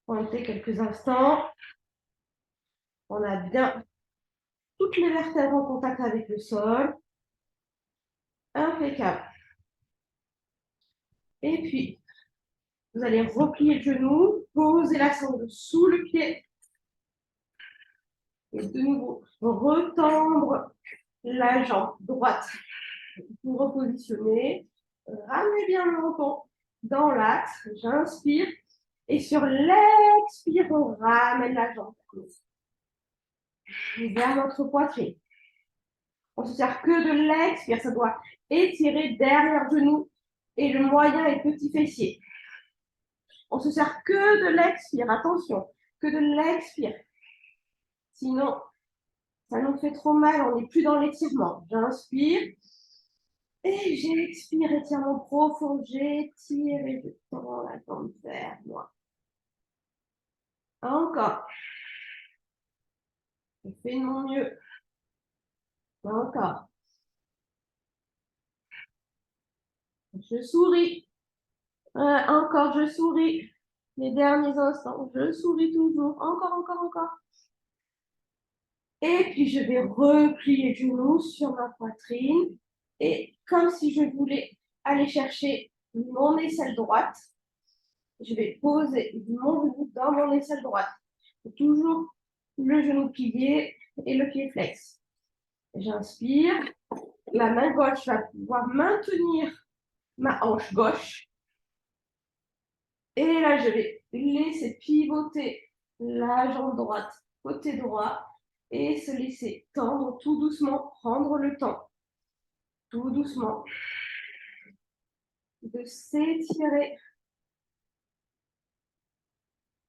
Speaker 1: pointé quelques instants. On a bien toutes les vertèbres en contact avec le sol. Impeccable. Et puis, vous allez replier le genou, poser la sangle sous le pied. Et de nouveau, retendre la jambe droite. Vous repositionnez. Ramenez bien le menton dans l'axe. J'inspire. Et sur l'expire, on ramène la jambe vers notre poitrine. On ne se sert que de l'expire. Ça doit étirer derrière le genou et le moyen et petit fessier. On se sert que de l'expire. Attention, que de l'expire. Sinon, ça nous fait trop mal. On n'est plus dans l'étirement. J'inspire. Et j'expire, étirement profond, j'étire et je tends la jambe vers moi. Encore. Je fais de mon mieux. Encore. Je souris. Encore, je souris. Les derniers instants, je souris toujours. Encore, encore, encore. Et puis, je vais replier le genou sur ma poitrine. Et comme si je voulais aller chercher mon aisselle droite, je vais poser mon genou dans mon aisselle droite. Toujours le genou plié et le pied flex. J'inspire. La main gauche va pouvoir maintenir ma hanche gauche. Et là, je vais laisser pivoter la jambe droite, côté droit, et se laisser tendre tout doucement, prendre le temps, tout doucement, de s'étirer,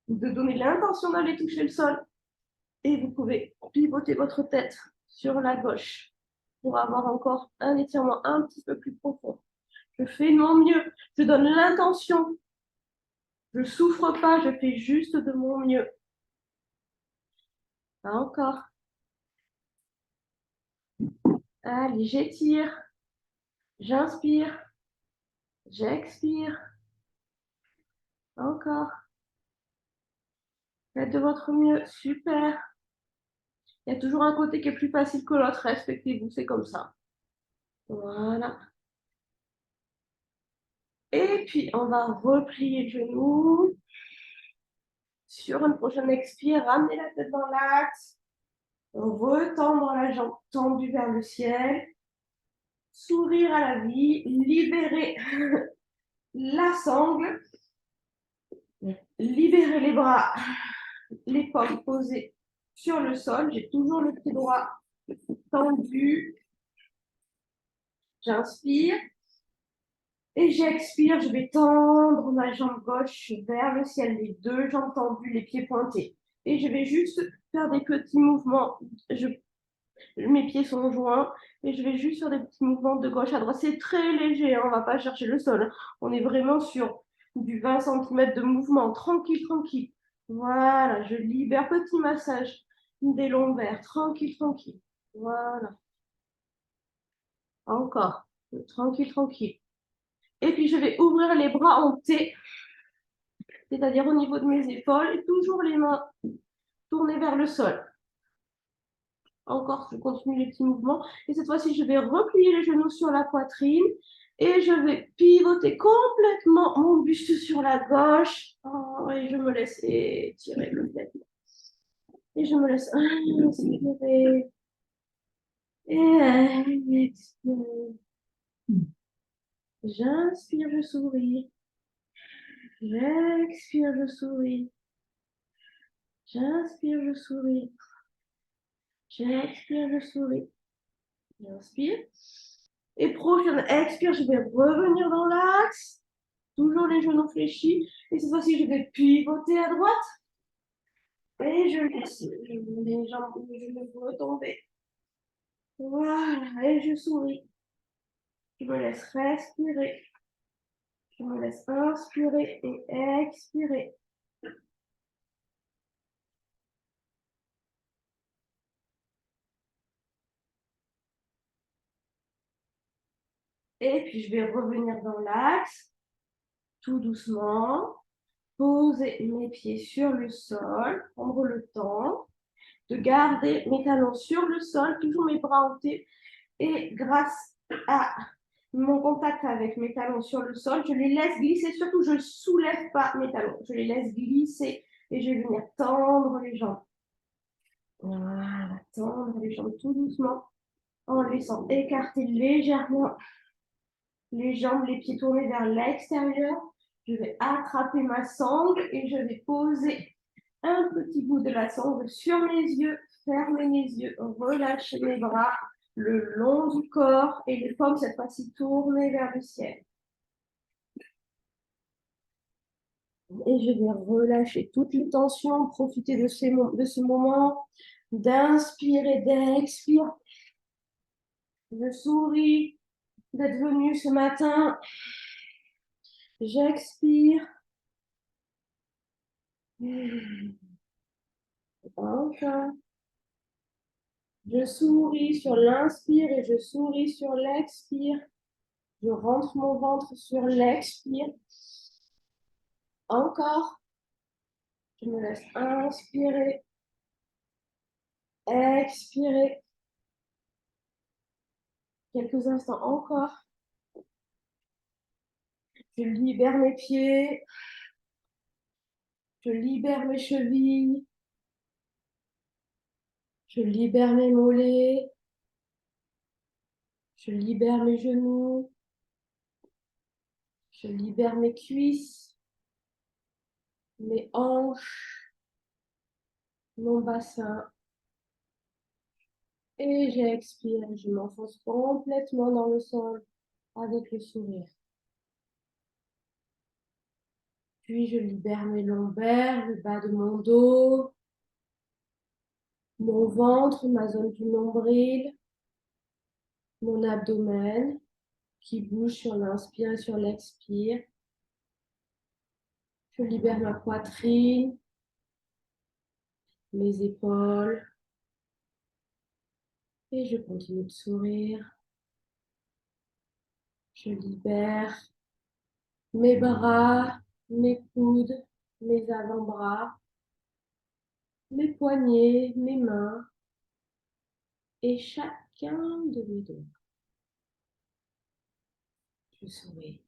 Speaker 1: de donner l'intention d'aller toucher le sol. Et vous pouvez pivoter votre tête sur la gauche pour avoir encore un étirement un petit peu plus profond. Je fais de mon mieux. Je donne l'intention Je souffre pas, je fais juste de mon mieux. Encore. Allez, j'étire. J'inspire. J'expire. Encore. Faites de votre mieux. Super. Il y a toujours un côté qui est plus facile que l'autre. Respectez-vous, c'est comme ça. Voilà. Et puis, on va replier le genou. Sur une prochaine expire, ramener la tête dans l'axe. Retendre la jambe tendue vers le ciel. Sourire à la vie. Libérer la sangle. Libérer les bras. Les paumes posées sur le sol. J'ai toujours le pied droit tendu. J'inspire. Et j'expire, je vais tendre ma jambe gauche vers le ciel, les deux jambes tendues, les pieds pointés. Et je vais juste faire des petits mouvements. Mes pieds sont joints et je vais juste faire des petits mouvements de gauche à droite. C'est très léger, hein, on ne va pas chercher le sol. On est vraiment sur du 20 cm de mouvement. Tranquille, tranquille. Voilà, je libère. Petit massage des lombaires. Tranquille, tranquille. Voilà. Encore. Tranquille, tranquille. Et puis, je vais ouvrir les bras en T, c'est-à-dire au niveau de mes épaules, et toujours les mains tournées vers le sol. Encore, je continue les petits mouvements. Et cette fois-ci, je vais replier les genoux sur la poitrine et je vais pivoter complètement mon buste sur la gauche. Oh, et je me laisse étirer le tête. Et je me laisse inspirer et expirer. J'inspire, je souris. J'expire, je souris. J'inspire, je souris. J'expire, je souris. J'inspire. Et prochaine expire, je vais revenir dans l'axe. Toujours les genoux fléchis. Et cette fois-ci, je vais pivoter à droite. Et je laisse les jambes, les genoux retomber. Voilà. Et je souris. Je me laisse respirer. Je me laisse inspirer et expirer. Et puis, je vais revenir dans l'axe, tout doucement. Poser mes pieds sur le sol, prendre le temps de garder mes talons sur le sol, toujours mes bras hantés. Et grâce à mon contact avec mes talons sur le sol, je les laisse glisser. Surtout, je ne soulève pas mes talons. Je les laisse glisser et je vais venir tendre les jambes. Voilà, tendre les jambes tout doucement en laissant écarter légèrement les jambes, les pieds tournés vers l'extérieur. Je vais attraper ma sangle et je vais poser un petit bout de la sangle sur mes yeux, fermer mes yeux, relâcher mes bras le long du corps et les paumes cette fois-ci tournées vers le ciel. Et je vais relâcher toute les tensions, profiter de ce moment d'inspire et d'expire. Je souris d'être venue ce matin. J'expire. Encore. Je souris sur l'inspire et je souris sur l'expire. Je rentre mon ventre sur l'expire. Encore. Je me laisse inspirer. Expirer. Quelques instants encore. Je libère mes pieds. Je libère mes chevilles. Je libère mes mollets. Je libère mes genoux. Je libère mes cuisses. Mes hanches. Mon bassin. Et j'expire. Je m'enfonce complètement dans le sol avec le sourire. Puis je libère mes lombaires, le bas de mon dos, mon ventre, ma zone du nombril, mon abdomen qui bouge sur l'inspire et sur l'expire. Je libère ma poitrine, mes épaules. Et je continue de sourire. Je libère mes bras, mes coudes, mes avant-bras, mes poignets, mes mains et chacun de mes doigts. Je souris.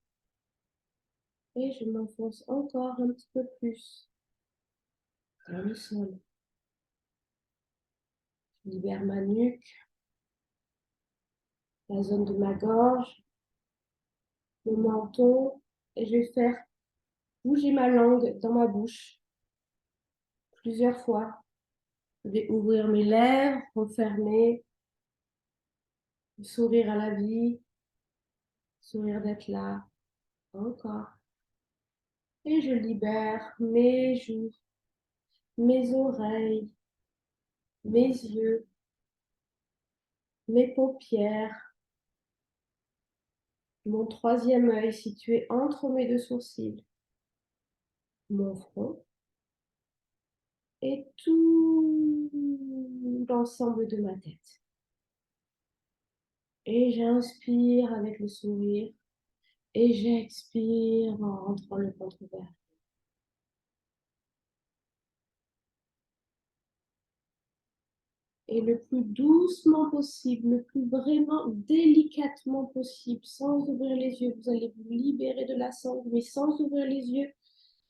Speaker 1: Et je m'enfonce encore un petit peu plus dans le sol. Je libère ma nuque, la zone de ma gorge, le menton, et je vais faire bouger ma langue dans ma bouche plusieurs fois. Je vais ouvrir mes lèvres, refermer, sourire à la vie, sourire d'être là, encore. Et je libère mes joues, mes oreilles, mes yeux, mes paupières, mon troisième œil situé entre mes deux sourcils, mon front et tout l'ensemble de ma tête. Et j'inspire avec le sourire et j'expire en rentrant le ventre vers. Et le plus doucement possible, le plus vraiment délicatement possible, sans ouvrir les yeux, vous allez vous libérer de la sangle, mais sans ouvrir les yeux,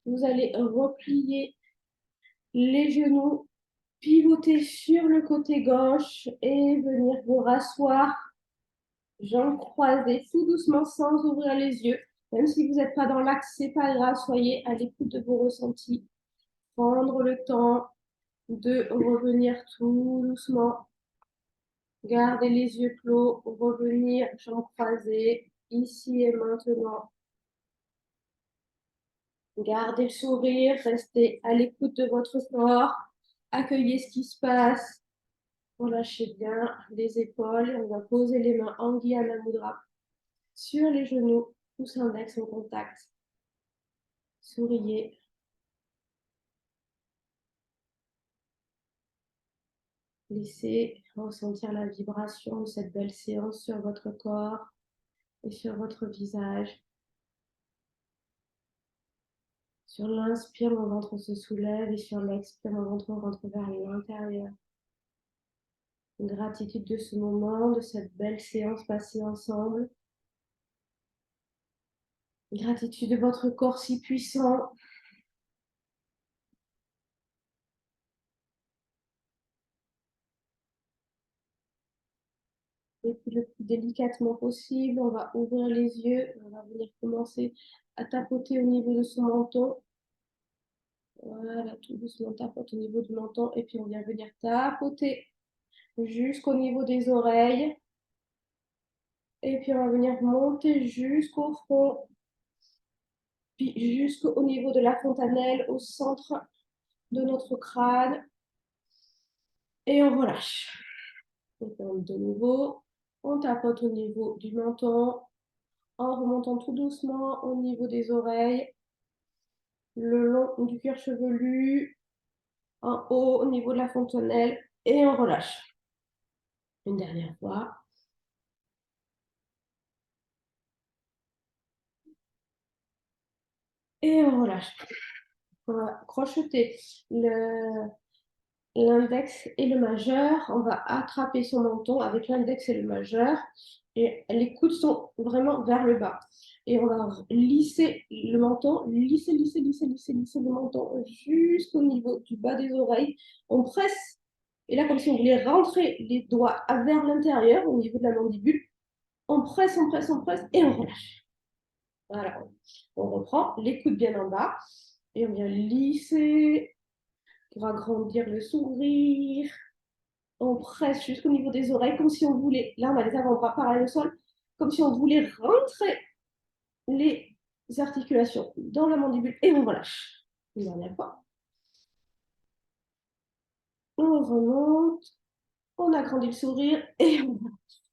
Speaker 1: vous allez replier les genoux, pivoter sur le côté gauche et venir vous rasseoir, jambes croisées, tout doucement, sans ouvrir les yeux. Même si vous n'êtes pas dans l'axe, c'est pas grave, soyez à l'écoute de vos ressentis. Prendre le temps de revenir tout doucement. Gardez les yeux clos, revenir, jambes croisées, ici et maintenant. Gardez le sourire, restez à l'écoute de votre corps, accueillez ce qui se passe. Relâchez bien les épaules, on va poser les mains en Dhyana Mudra sur les genoux, pouce index en contact. Souriez. Laissez ressentir la vibration de cette belle séance sur votre corps et sur votre visage. Sur l'inspire, mon ventre se soulève et sur l'expire, mon ventre rentre vers l'intérieur. Gratitude de ce moment, de cette belle séance passée ensemble. Gratitude de votre corps si puissant. Et puis le plus délicatement possible, on va ouvrir les yeux. On va venir commencer à tapoter au niveau de son menton. Voilà, tout doucement, tapote au niveau du menton. Et puis on vient venir tapoter jusqu'au niveau des oreilles. Et puis on va venir monter jusqu'au front. Puis jusqu'au niveau de la fontanelle, au centre de notre crâne. Et on relâche. Donc de nouveau, on tapote au niveau du menton, en remontant tout doucement au niveau des oreilles, le long du cuir chevelu, en haut au niveau de la fontanelle, et on relâche. Une dernière fois. Et on relâche. On va crocheter l'index et le majeur. On va attraper son menton avec l'index et le majeur. Et les coudes sont vraiment vers le bas. Et on va lisser le menton, lisser le menton jusqu'au niveau du bas des oreilles. On presse. Et là, comme si on voulait rentrer les doigts vers l'intérieur, au niveau de la mandibule. On presse et on relâche. Voilà. On reprend les coudes bien en bas. Et on vient lisser pour agrandir le sourire. On presse jusqu'au niveau des oreilles, comme si on voulait, là on a les avant-bras pareil au sol, comme si on voulait rentrer les articulations dans la mandibule et on relâche. Une dernière fois. On remonte, on agrandit le sourire et on relâche.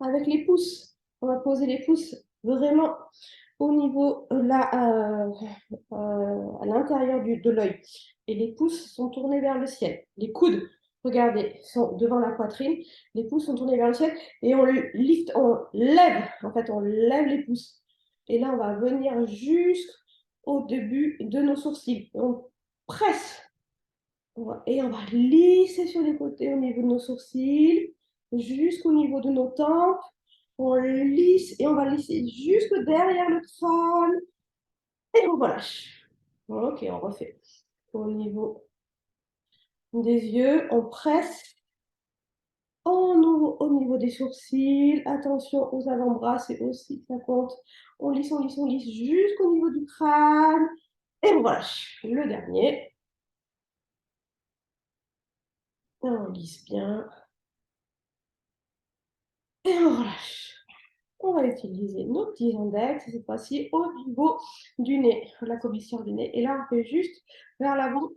Speaker 1: Avec les pouces, on va poser les pouces vraiment au niveau, là, à l'intérieur de l'œil. Et les pouces sont tournés vers le ciel. Les coudes, regardez, sont devant la poitrine. Les pouces sont tournés vers le ciel. Et on lift, on lève, en fait, on lève les pouces. Et là, on va venir jusqu'au début de nos sourcils. Et on presse. Et on va lisser sur les côtés au niveau de nos sourcils, jusqu'au niveau de nos tempes. On lisse et on va lisser jusque derrière le crâne. Et on relâche. Ok, on refait. Au niveau des yeux, on presse au niveau des sourcils. Attention aux avant-bras, c'est aussi, ça compte. On lisse jusqu'au niveau du crâne. Et on relâche. Le dernier. Et on lisse bien. Et on relâche. On va utiliser nos petits index, cette fois-ci au niveau du nez, la commissure du nez. Et là, on fait juste vers l'avant,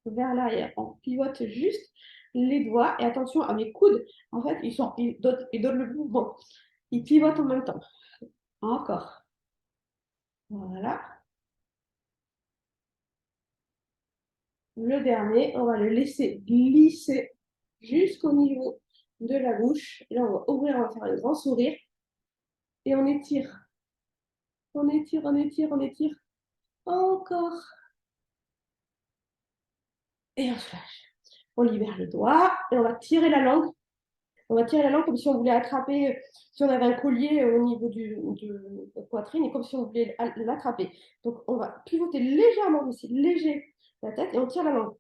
Speaker 1: vers l'arrière. On pivote juste les doigts. Et attention à mes coudes. En fait, ils donnent le mouvement. Ils pivotent en même temps. Encore. Voilà. Le dernier, on va le laisser glisser jusqu'au niveau de la bouche. Et là, on va ouvrir, on va faire un grand sourire. Et on étire. On étire, on étire, on étire. Encore. Et on se lâche. On libère le doigt et on va tirer la langue. On va tirer la langue comme si on voulait attraper, si on avait un collier au niveau de la poitrine et comme si on voulait l'attraper. Donc on va pivoter légèrement, mais c'est léger la tête et on tire la langue.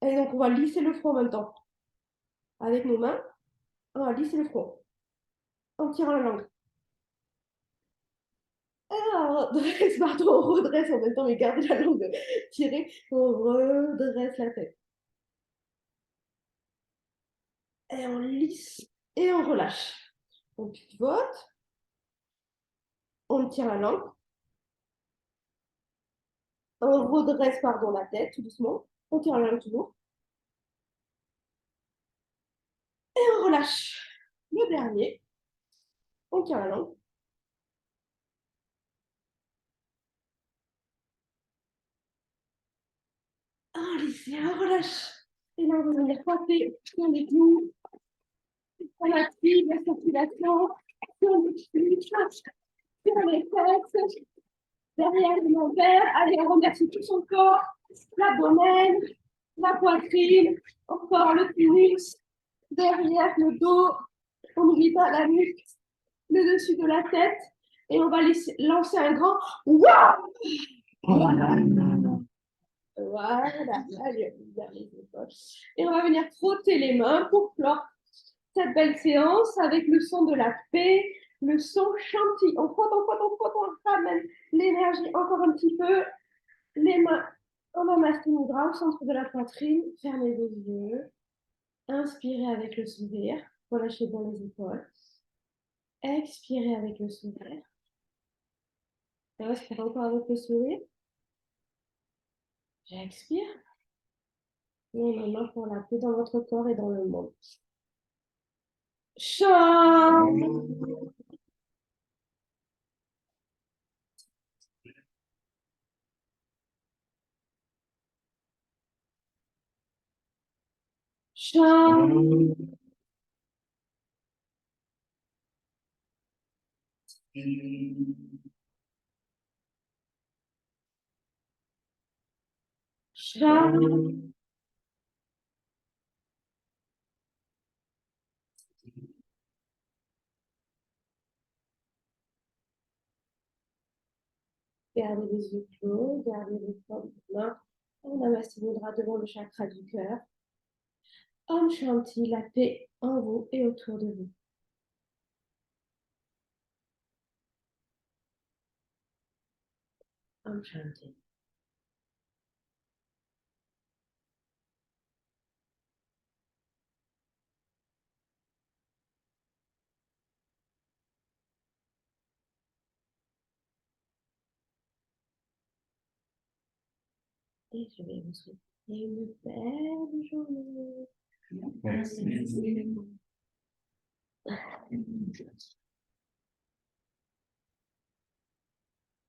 Speaker 1: Et donc on va lisser le front en même temps. Avec nos mains, on va lisser le front en tirant la langue. Et on redresse, pardon, on redresse en même temps, mais gardez la langue tirée. On redresse la tête. Et on lisse et on relâche. On pivote, on tire la langue. On redresse, pardon, la tête, tout doucement. On tire la langue toujours. Et on relâche. Le dernier, on tire la langue. Allez, on relâche. Et là, on va venir taper sur les genoux. On active la circulation sur les cuisses, sur les fesses, derrière le l'envers. Allez, on remercie tout son corps, l'abdomen, la poitrine, encore le tonus, derrière le dos. On n'oublie pas la nuque, le dessus de la tête. Et on va lancer un grand waouh. Voilà. Voilà. Allez, et on va venir frotter les mains pour clore cette belle séance avec le son de la paix, le son chantilly. On frotte, on frotte, on frotte, on ramène l'énergie encore un petit peu. Les mains en Namaste Mudra au centre de la poitrine. Fermez vos yeux. Inspirez avec le sourire. Relâchez bien les épaules. Expirez avec le sourire. Respirez encore avec le sourire. J'expire. Et maintenant pour la paix dans votre corps et dans le monde. Chant. Chant. Chant. Gardez les yeux clos, gardez les paumes de main. On Namaste Mudra devant le chakra du cœur. Om Shanti, la paix en vous et autour de vous. Om Shanti. Et je vais vous souhaiter une belle journée. Merci.